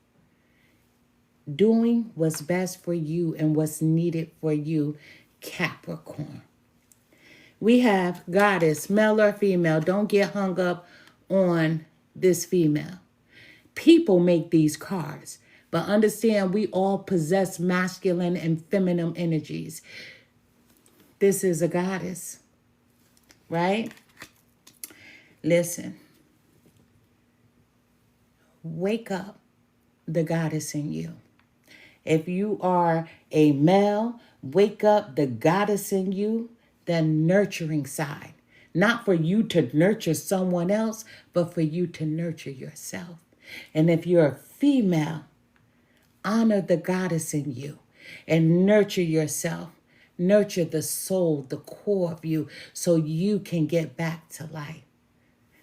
Doing what's best for you and what's needed for you, Capricorn. We have goddess, male or female. Don't get hung up on this female. People make these cards. But understand, we all possess masculine and feminine energies. This is a goddess, right? Listen. Wake up the goddess in you. If you are a male, wake up the goddess in you, the nurturing side. Not for you to nurture someone else, but for you to nurture yourself. And if you're a female, honor the goddess in you and nurture yourself. Nurture the soul, the core of you, so you can get back to life.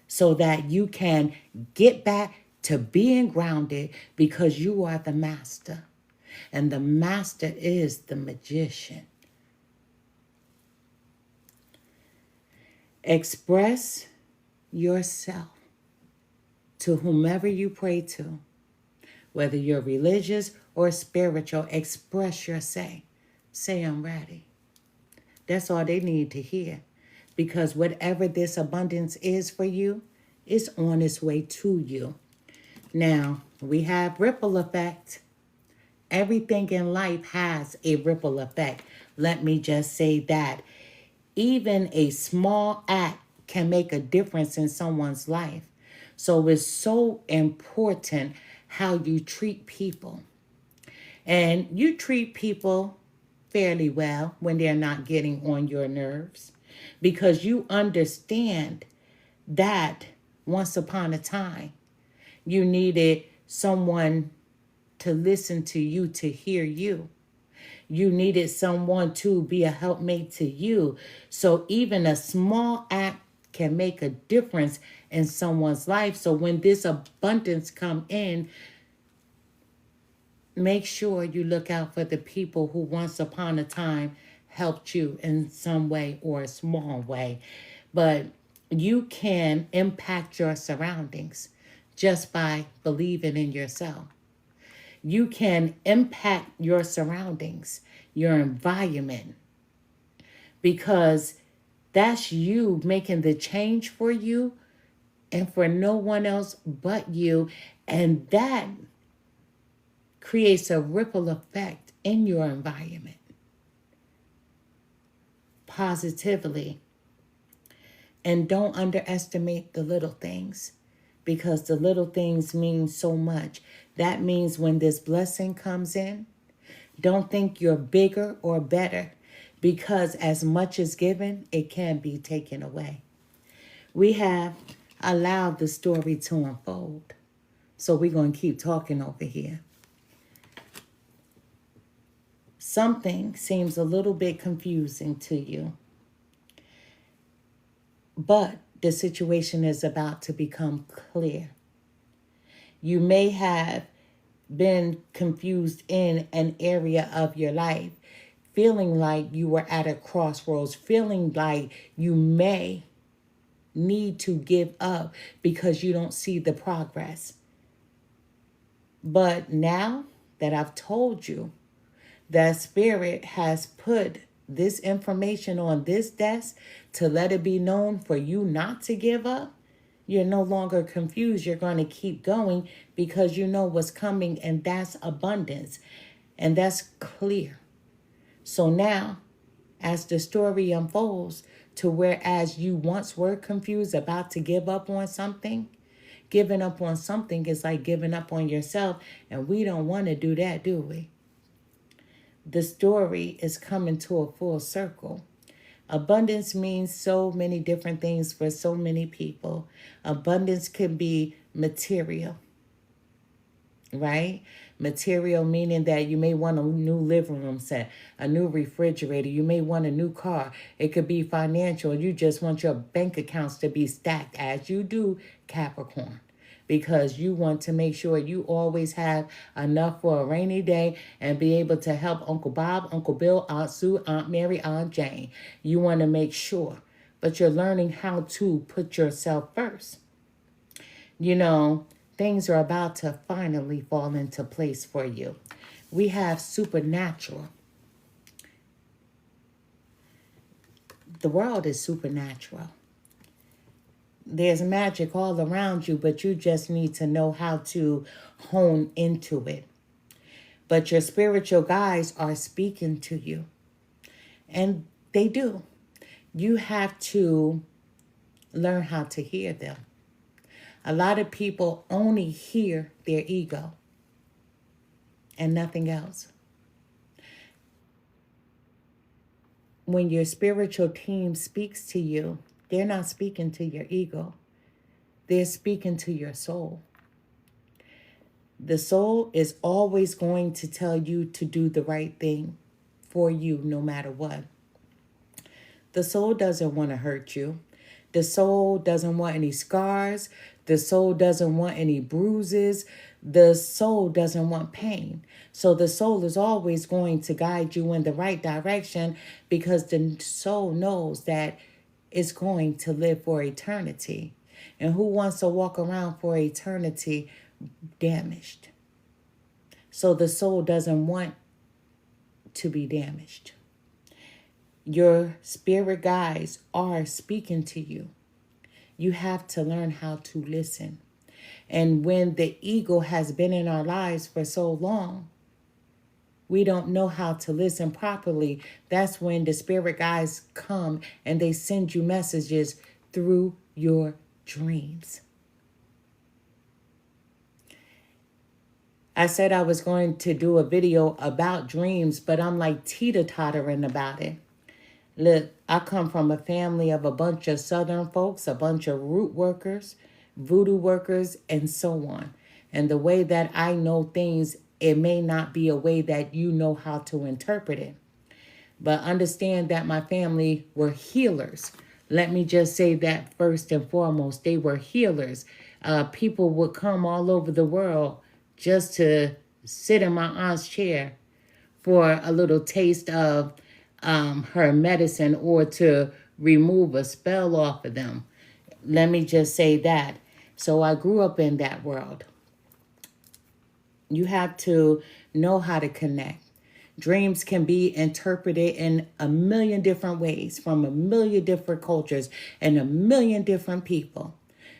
So that you can get back to being grounded, because you are the master. And the master is the magician. Express yourself to whomever you pray to. Whether you're religious or spiritual, express your say. Say, I'm ready. That's all they need to hear. Because whatever this abundance is for you, is on its way to you. Now, we have ripple effect. Everything in life has a ripple effect. Let me just say that. Even a small act can make a difference in someone's life. So it's so important how you treat people. And you treat people fairly well when they're not getting on your nerves, because you understand that once upon a time you needed someone to listen to you, to hear you. You needed someone to be a helpmate to you. So even a small act can make a difference in someone's life. So when this abundance come in, make sure you look out for the people who once upon a time helped you in some way or a small way. But you can impact your surroundings just by believing in yourself. You can impact your surroundings, your environment, because that's you making the change for you and for no one else but you. And that creates a ripple effect in your environment positively. And don't underestimate the little things, because the little things mean so much. That means when this blessing comes in, don't think you're bigger or better, because as much is given, it can be taken away. We have allowed the story to unfold. So we're going to keep talking over here. Something seems a little bit confusing to you, but the situation is about to become clear. You may have been confused in an area of your life, feeling like you were at a crossroads, feeling like you may need to give up because you don't see the progress. But now that I've told you that Spirit has put this information on this desk to let it be known for you not to give up, you're no longer confused. You're going to keep going because you know what's coming, and that's abundance. And that's clear. So now, as the story unfolds, to whereas you once were confused about to give up on something, giving up on something is like giving up on yourself. And we don't want to do that, do we? The story is coming to a full circle. Abundance means so many different things for so many people. Abundance can be material, right? Material meaning that you may want a new living room set, a new refrigerator. You may want a new car. It could be financial. You just want your bank accounts to be stacked, as you do, Capricorn, because you want to make sure you always have enough for a rainy day and be able to help Uncle Bob, Uncle Bill, Aunt Sue, Aunt Mary, Aunt Jane. You want to make sure, but you're learning how to put yourself first. You know, things are about to finally fall into place for you. We have supernatural. The world is supernatural. There's magic all around you, but you just need to know how to hone into it. But your spiritual guides are speaking to you. And they do. You have to learn how to hear them. A lot of people only hear their ego and nothing else. When your spiritual team speaks to you, they're not speaking to your ego. They're speaking to your soul. The soul is always going to tell you to do the right thing for you no matter what. The soul doesn't want to hurt you. The soul doesn't want any scars. The soul doesn't want any bruises. The soul doesn't want pain. So the soul is always going to guide you in the right direction, because the soul knows that it's going to live for eternity. And who wants to walk around for eternity damaged? So the soul doesn't want to be damaged. Your spirit guides are speaking to you. You have to learn how to listen. And when the ego has been in our lives for so long, we don't know how to listen properly. That's when the spirit guides come and they send you messages through your dreams. I said I was going to do a video about dreams, but I'm like teeter-tottering about it. Look, I come from a family of a bunch of Southern folks, a bunch of root workers, voodoo workers, and so on. And the way that I know things, it may not be a way that you know how to interpret it. But understand that my family were healers. Let me just say that first and foremost. They were healers. People would come all over the world just to sit in my aunt's chair for a little taste of her medicine or to remove a spell off of them. Let me just say that. So I grew up in that world. You have to know how to connect. Dreams can be interpreted in a million different ways from a million different cultures and a million different people.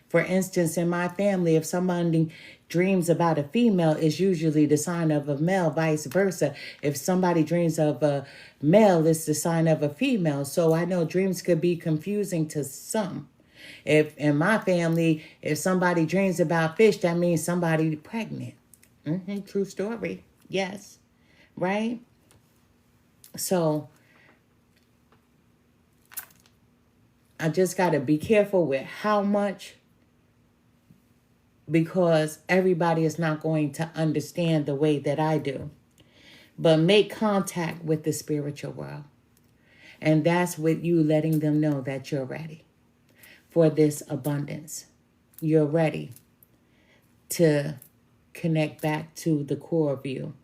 For instance, in my family, if somebody dreams about a female, it's usually the sign of a male, vice versa. If somebody dreams of a male, it's the sign of a female. So I know dreams could be confusing to some. If in my family, if somebody dreams about fish, that means somebody pregnant. True story. Yes. Right? So I just got to be careful with how much, because everybody is not going to understand the way that I do. But make contact with the spiritual world. And that's with you letting them know that you're ready for this abundance. You're ready to connect back to the core of you.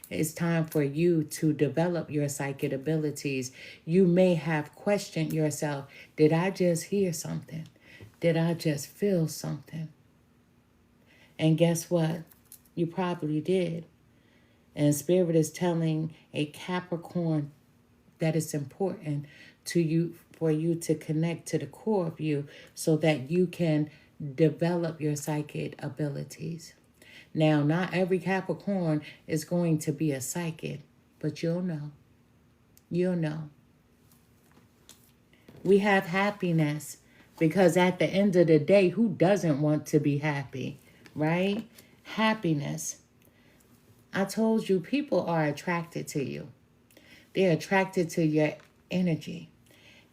It's time for you to develop your psychic abilities. You may have questioned yourself. Did I just hear something? Did I just feel something? And guess what? You probably did. And Spirit is telling a Capricorn that it's important to you, for you to connect to the core of you so that you can develop your psychic abilities. Now, not every Capricorn is going to be a psychic, but you'll know. You'll know. We have happiness because at the end of the day, who doesn't want to be happy, right? Happiness. I told you, people are attracted to you. They're attracted to your energy.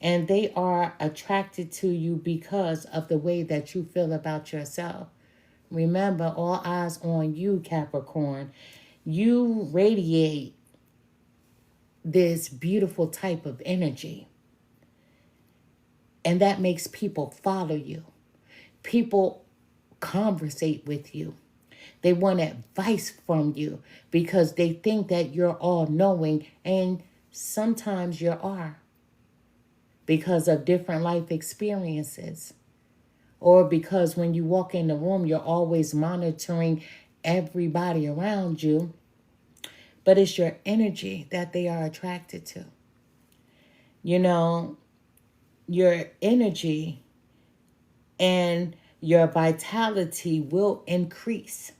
And they are attracted to you because of the way that you feel about yourself. Remember, all eyes on you, Capricorn. You radiate this beautiful type of energy. And that makes people follow you. People conversate with you. They want advice from you because they think that you're all-knowing, and sometimes you are because of different life experiences. Or because when you walk in the room, you're always monitoring everybody around you. But it's your energy that they are attracted to. You know, your energy and your vitality will increase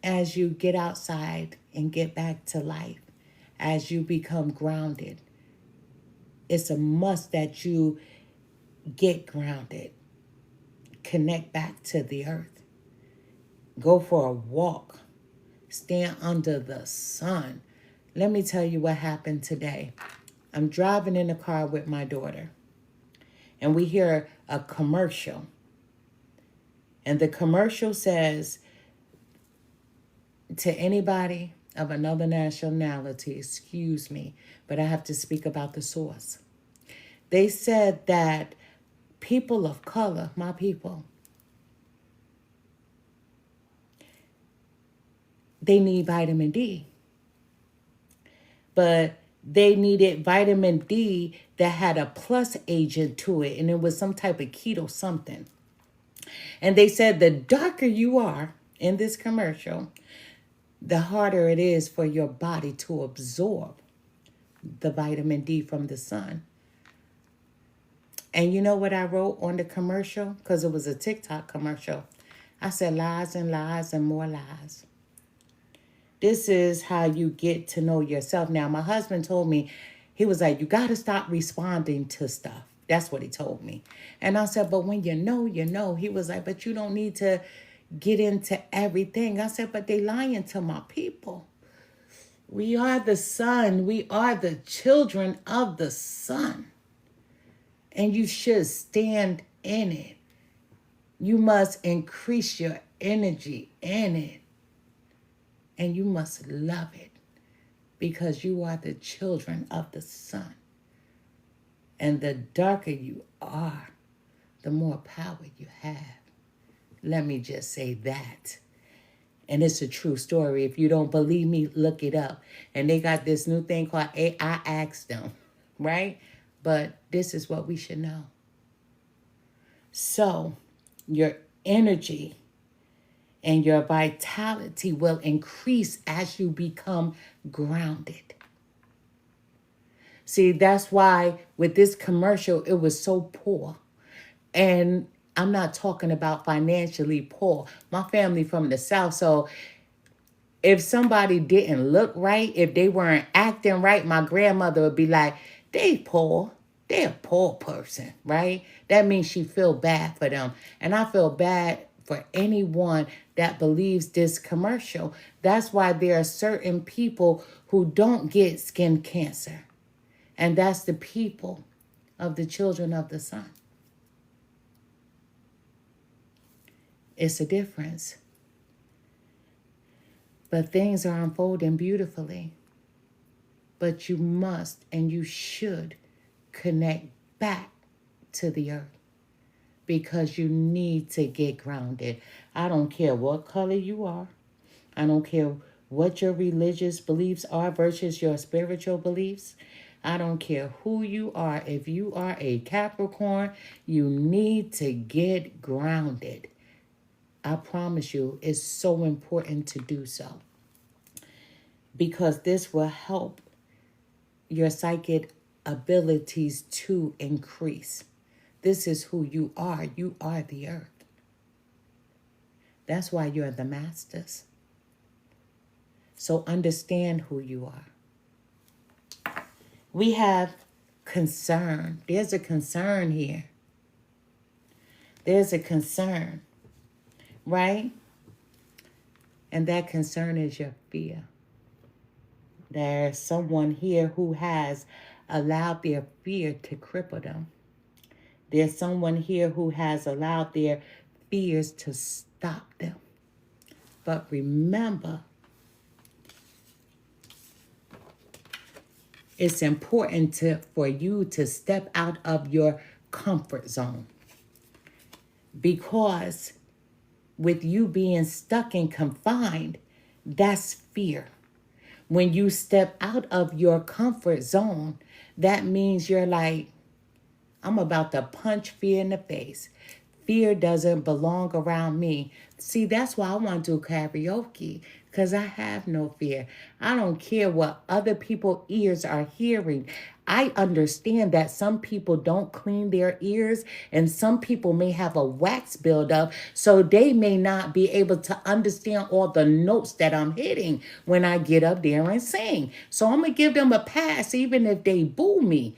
as you get outside and get back to life, as you become grounded. It's a must that you get grounded. Connect back to the earth. Go for a walk. Stand under the sun. Let me tell you what happened today. I'm driving in the car with my daughter, and we hear a commercial. And the commercial says, to anybody of another nationality, excuse me, but I have to speak about the source. They said that people of color, my people, they need vitamin D. But they needed vitamin D that had a plus agent to it, and it was some type of keto something. And they said the darker you are in this commercial, the harder it is for your body to absorb the vitamin D from the sun. And you know what I wrote on the commercial? Because it was a TikTok commercial. I said lies and lies and more lies. This is how you get to know yourself. Now, my husband told me, he was like, you got to stop responding to stuff. That's what he told me. And I said, but when you know, you know. He was like, but you don't need to, get into everything. I said, but they lying to my people. We are the sun. We are the children of the sun. And you should stand in it. You must increase your energy in it. And you must love it because you are the children of the sun. And the darker you are, the more power you have. Let me just say that. And it's a true story. If you don't believe me, look it up. And they got this new thing called AI. Asked them, right? But this is what we should know. So your energy and your vitality will increase as you become grounded. See, that's why with this commercial, it was so poor. And I'm not talking about financially poor. My family from the South, so if somebody didn't look right, if they weren't acting right, my grandmother would be like, they poor. They're a poor person, right? That means she feel bad for them. And I feel bad for anyone that believes this commercial. That's why there are certain people who don't get skin cancer. And that's the people of the children of the sun. It's a difference. But things are unfolding beautifully. But you must and you should connect back to the earth because you need to get grounded. I don't care what color you are. I don't care what your religious beliefs are versus your spiritual beliefs. I don't care who you are. If you are a Capricorn, you need to get grounded. I promise you, it's so important to do so. Because this will help your psychic abilities to increase. This is who you are. You are the earth. That's why you're the masters. So understand who you are. We have concern. There's a concern here. There's a concern, right? And that concern is your fear. There's someone here who has allowed their fear to cripple them. There's someone here who has allowed their fears to stop them. But remember, it's important for you to step out of your comfort zone. Because with you being stuck and confined, that's fear. When you step out of your comfort zone, that means you're like, I'm about to punch fear in the face. Fear doesn't belong around me. See, that's why I want to do karaoke, because I have no fear. I don't care what other people's ears are hearing. I understand that some people don't clean their ears and some people may have a wax buildup, so they may not be able to understand all the notes that I'm hitting when I get up there and sing. So I'm going to give them a pass even if they boo me.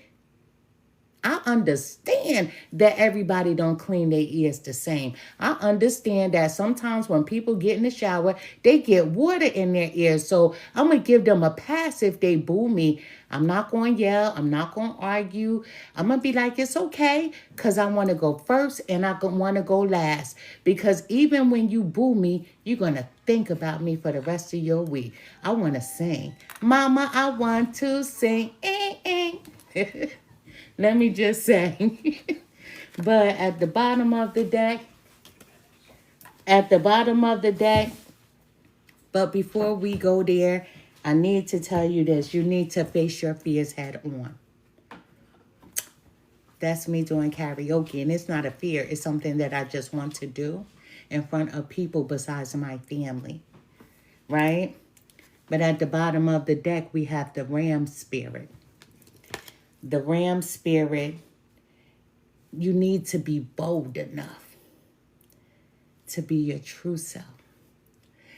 I understand that everybody don't clean their ears the same. I understand that sometimes when people get in the shower, they get water in their ears. So I'm going to give them a pass if they boo me. I'm not going to yell. I'm not going to argue. I'm going to be like, it's okay, because I want to go first and I want to go last. Because even when you boo me, you're going to think about me for the rest of your week. I want to sing. Mama, I want to sing. Let me just say. But at the bottom of the deck, but before we go there, I need to tell you this. You need to face your fears head on. That's me doing karaoke, and it's not a fear. It's something that I just want to do in front of people besides my family, right? But at the bottom of the deck, we have the ram spirit. The ram spirit, you need to be bold enough to be your true self.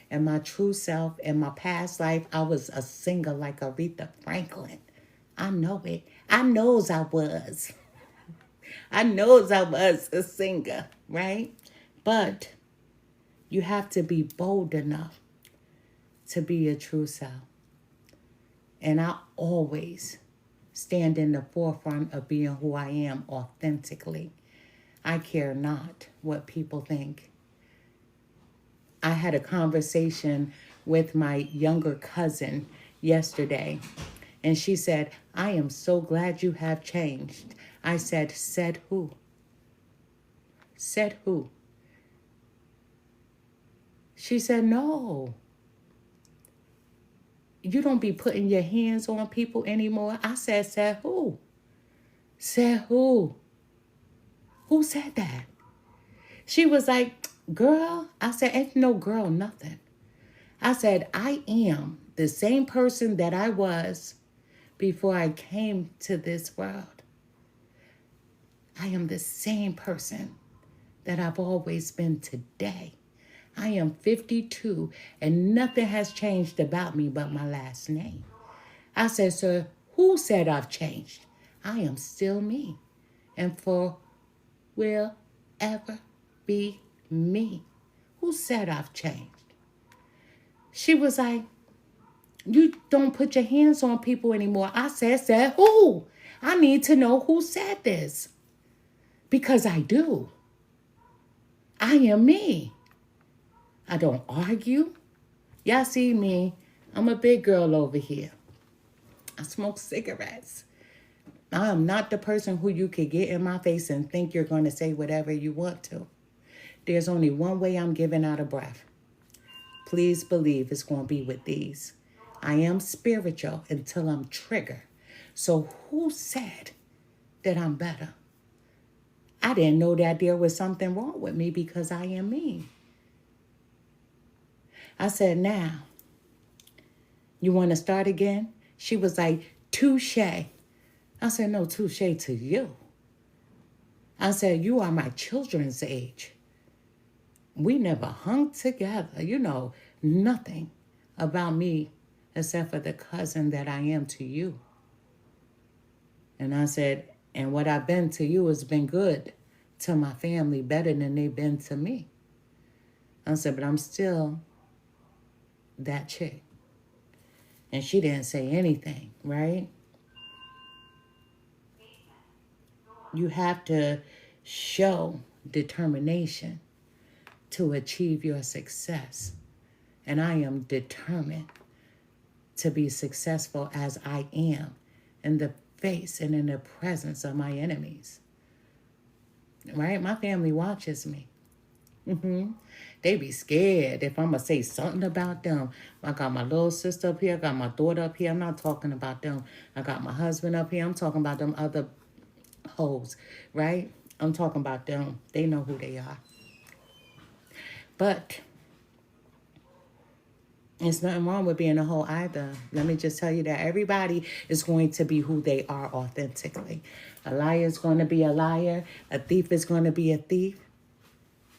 And my true self, in my past life, I was a singer like Aretha Franklin. I know it. I knows I was. I knows I was a singer, right? But You have to be bold enough to be your true self. And I always stand in the forefront of being who I am authentically. I care not what people think. I had a conversation with my younger cousin yesterday, and she said, I am so glad you have changed. I said who? Said who? She said, no. You don't be putting your hands on people anymore. I said who? Said who? Who said that? She was like, girl. I said, ain't no girl, nothing. I said, I am the same person that I was before I came to this world. I am the same person that I've always been today. I am 52 and nothing has changed about me but my last name. I said, sir, who said I've changed? I am still me and for will ever be me. Who said I've changed? She was like, you don't put your hands on people anymore. I said who? I need to know who said this. Because I do. I am me. I don't argue. Y'all see me. I'm a big girl over here. I smoke cigarettes. I am not the person who you could get in my face and think you're going to say whatever you want to. There's only one way I'm giving out of breath. Please believe it's going to be with these. I am spiritual until I'm triggered. So who said that I'm better? I didn't know that there was something wrong with me because I am me. I said, now, you want to start again? She was like, touche. I said, no, touche to you. I said, you are my children's age. We never hung together. You know nothing about me except for the cousin that I am to you. And I said, and what I've been to you has been good to my family, better than they've been to me. I said, but I'm still that chick. And she didn't say anything, right? You have to show determination to achieve your success. And I am determined to be successful as I am in the face and in the presence of my enemies. Right? My family watches me. They be scared if I'm going to say something about them. I got my little sister up here. I got my daughter up here. I'm not talking about them. I got my husband up here. I'm talking about them other hoes, right? I'm talking about them. They know who they are. But there's nothing wrong with being a hoe either. Let me just tell you that everybody is going to be who they are authentically. A liar is going to be a liar. A thief is going to be a thief.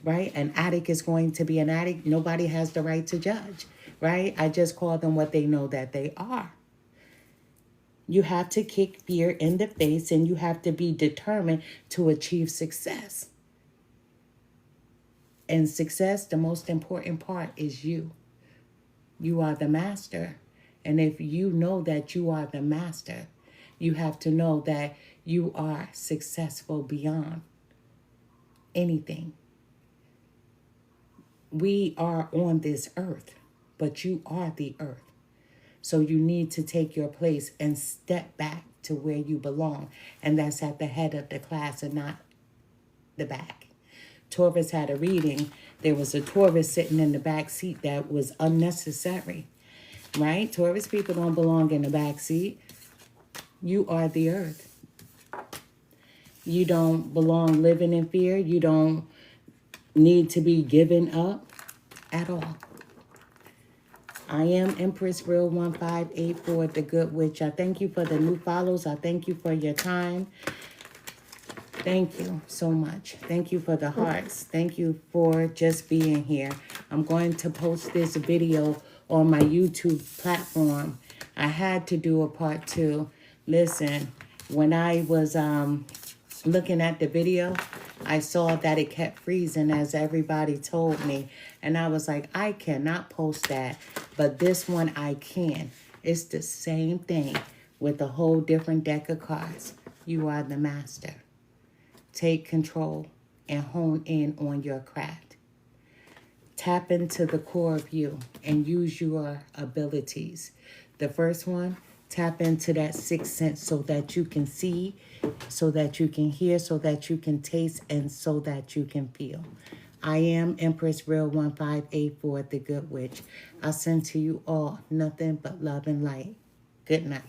Right? An addict is going to be an addict. Nobody has the right to judge, right? I just call them what they know that they are. You have to kick fear in the face and you have to be determined to achieve success. And success, the most important part is you. You are the master. And if you know that you are the master, you have to know that you are successful beyond anything. We are on this earth, but you are the earth. So you need to take your place and step back to where you belong. And that's at the head of the class and not the back. Taurus had a reading. There was a Taurus sitting in the back seat that was unnecessary, right? Taurus people don't belong in the back seat. You are the earth. You don't belong living in fear. You don't need to be given up at all. I am Empress Real 1584, the Good Witch. I thank you for the new follows. I thank you for your time. Thank you so much. Thank you for the hearts. Thank you for just being here. I'm going to post this video on my YouTube platform. I had to do a part 2. Listen, when I was looking at the video, I saw that it kept freezing as everybody told me. And I was like, I cannot post that. But this one I can. It's the same thing with a whole different deck of cards. You are the master. Take control and hone in on your craft. Tap into the core of you and use your abilities. The first one, tap into that sixth sense so that you can see, so that you can hear, so that you can taste, and so that you can feel. I am Empress Real 1584, the Good Witch. I send to you all nothing but love and light. Good night.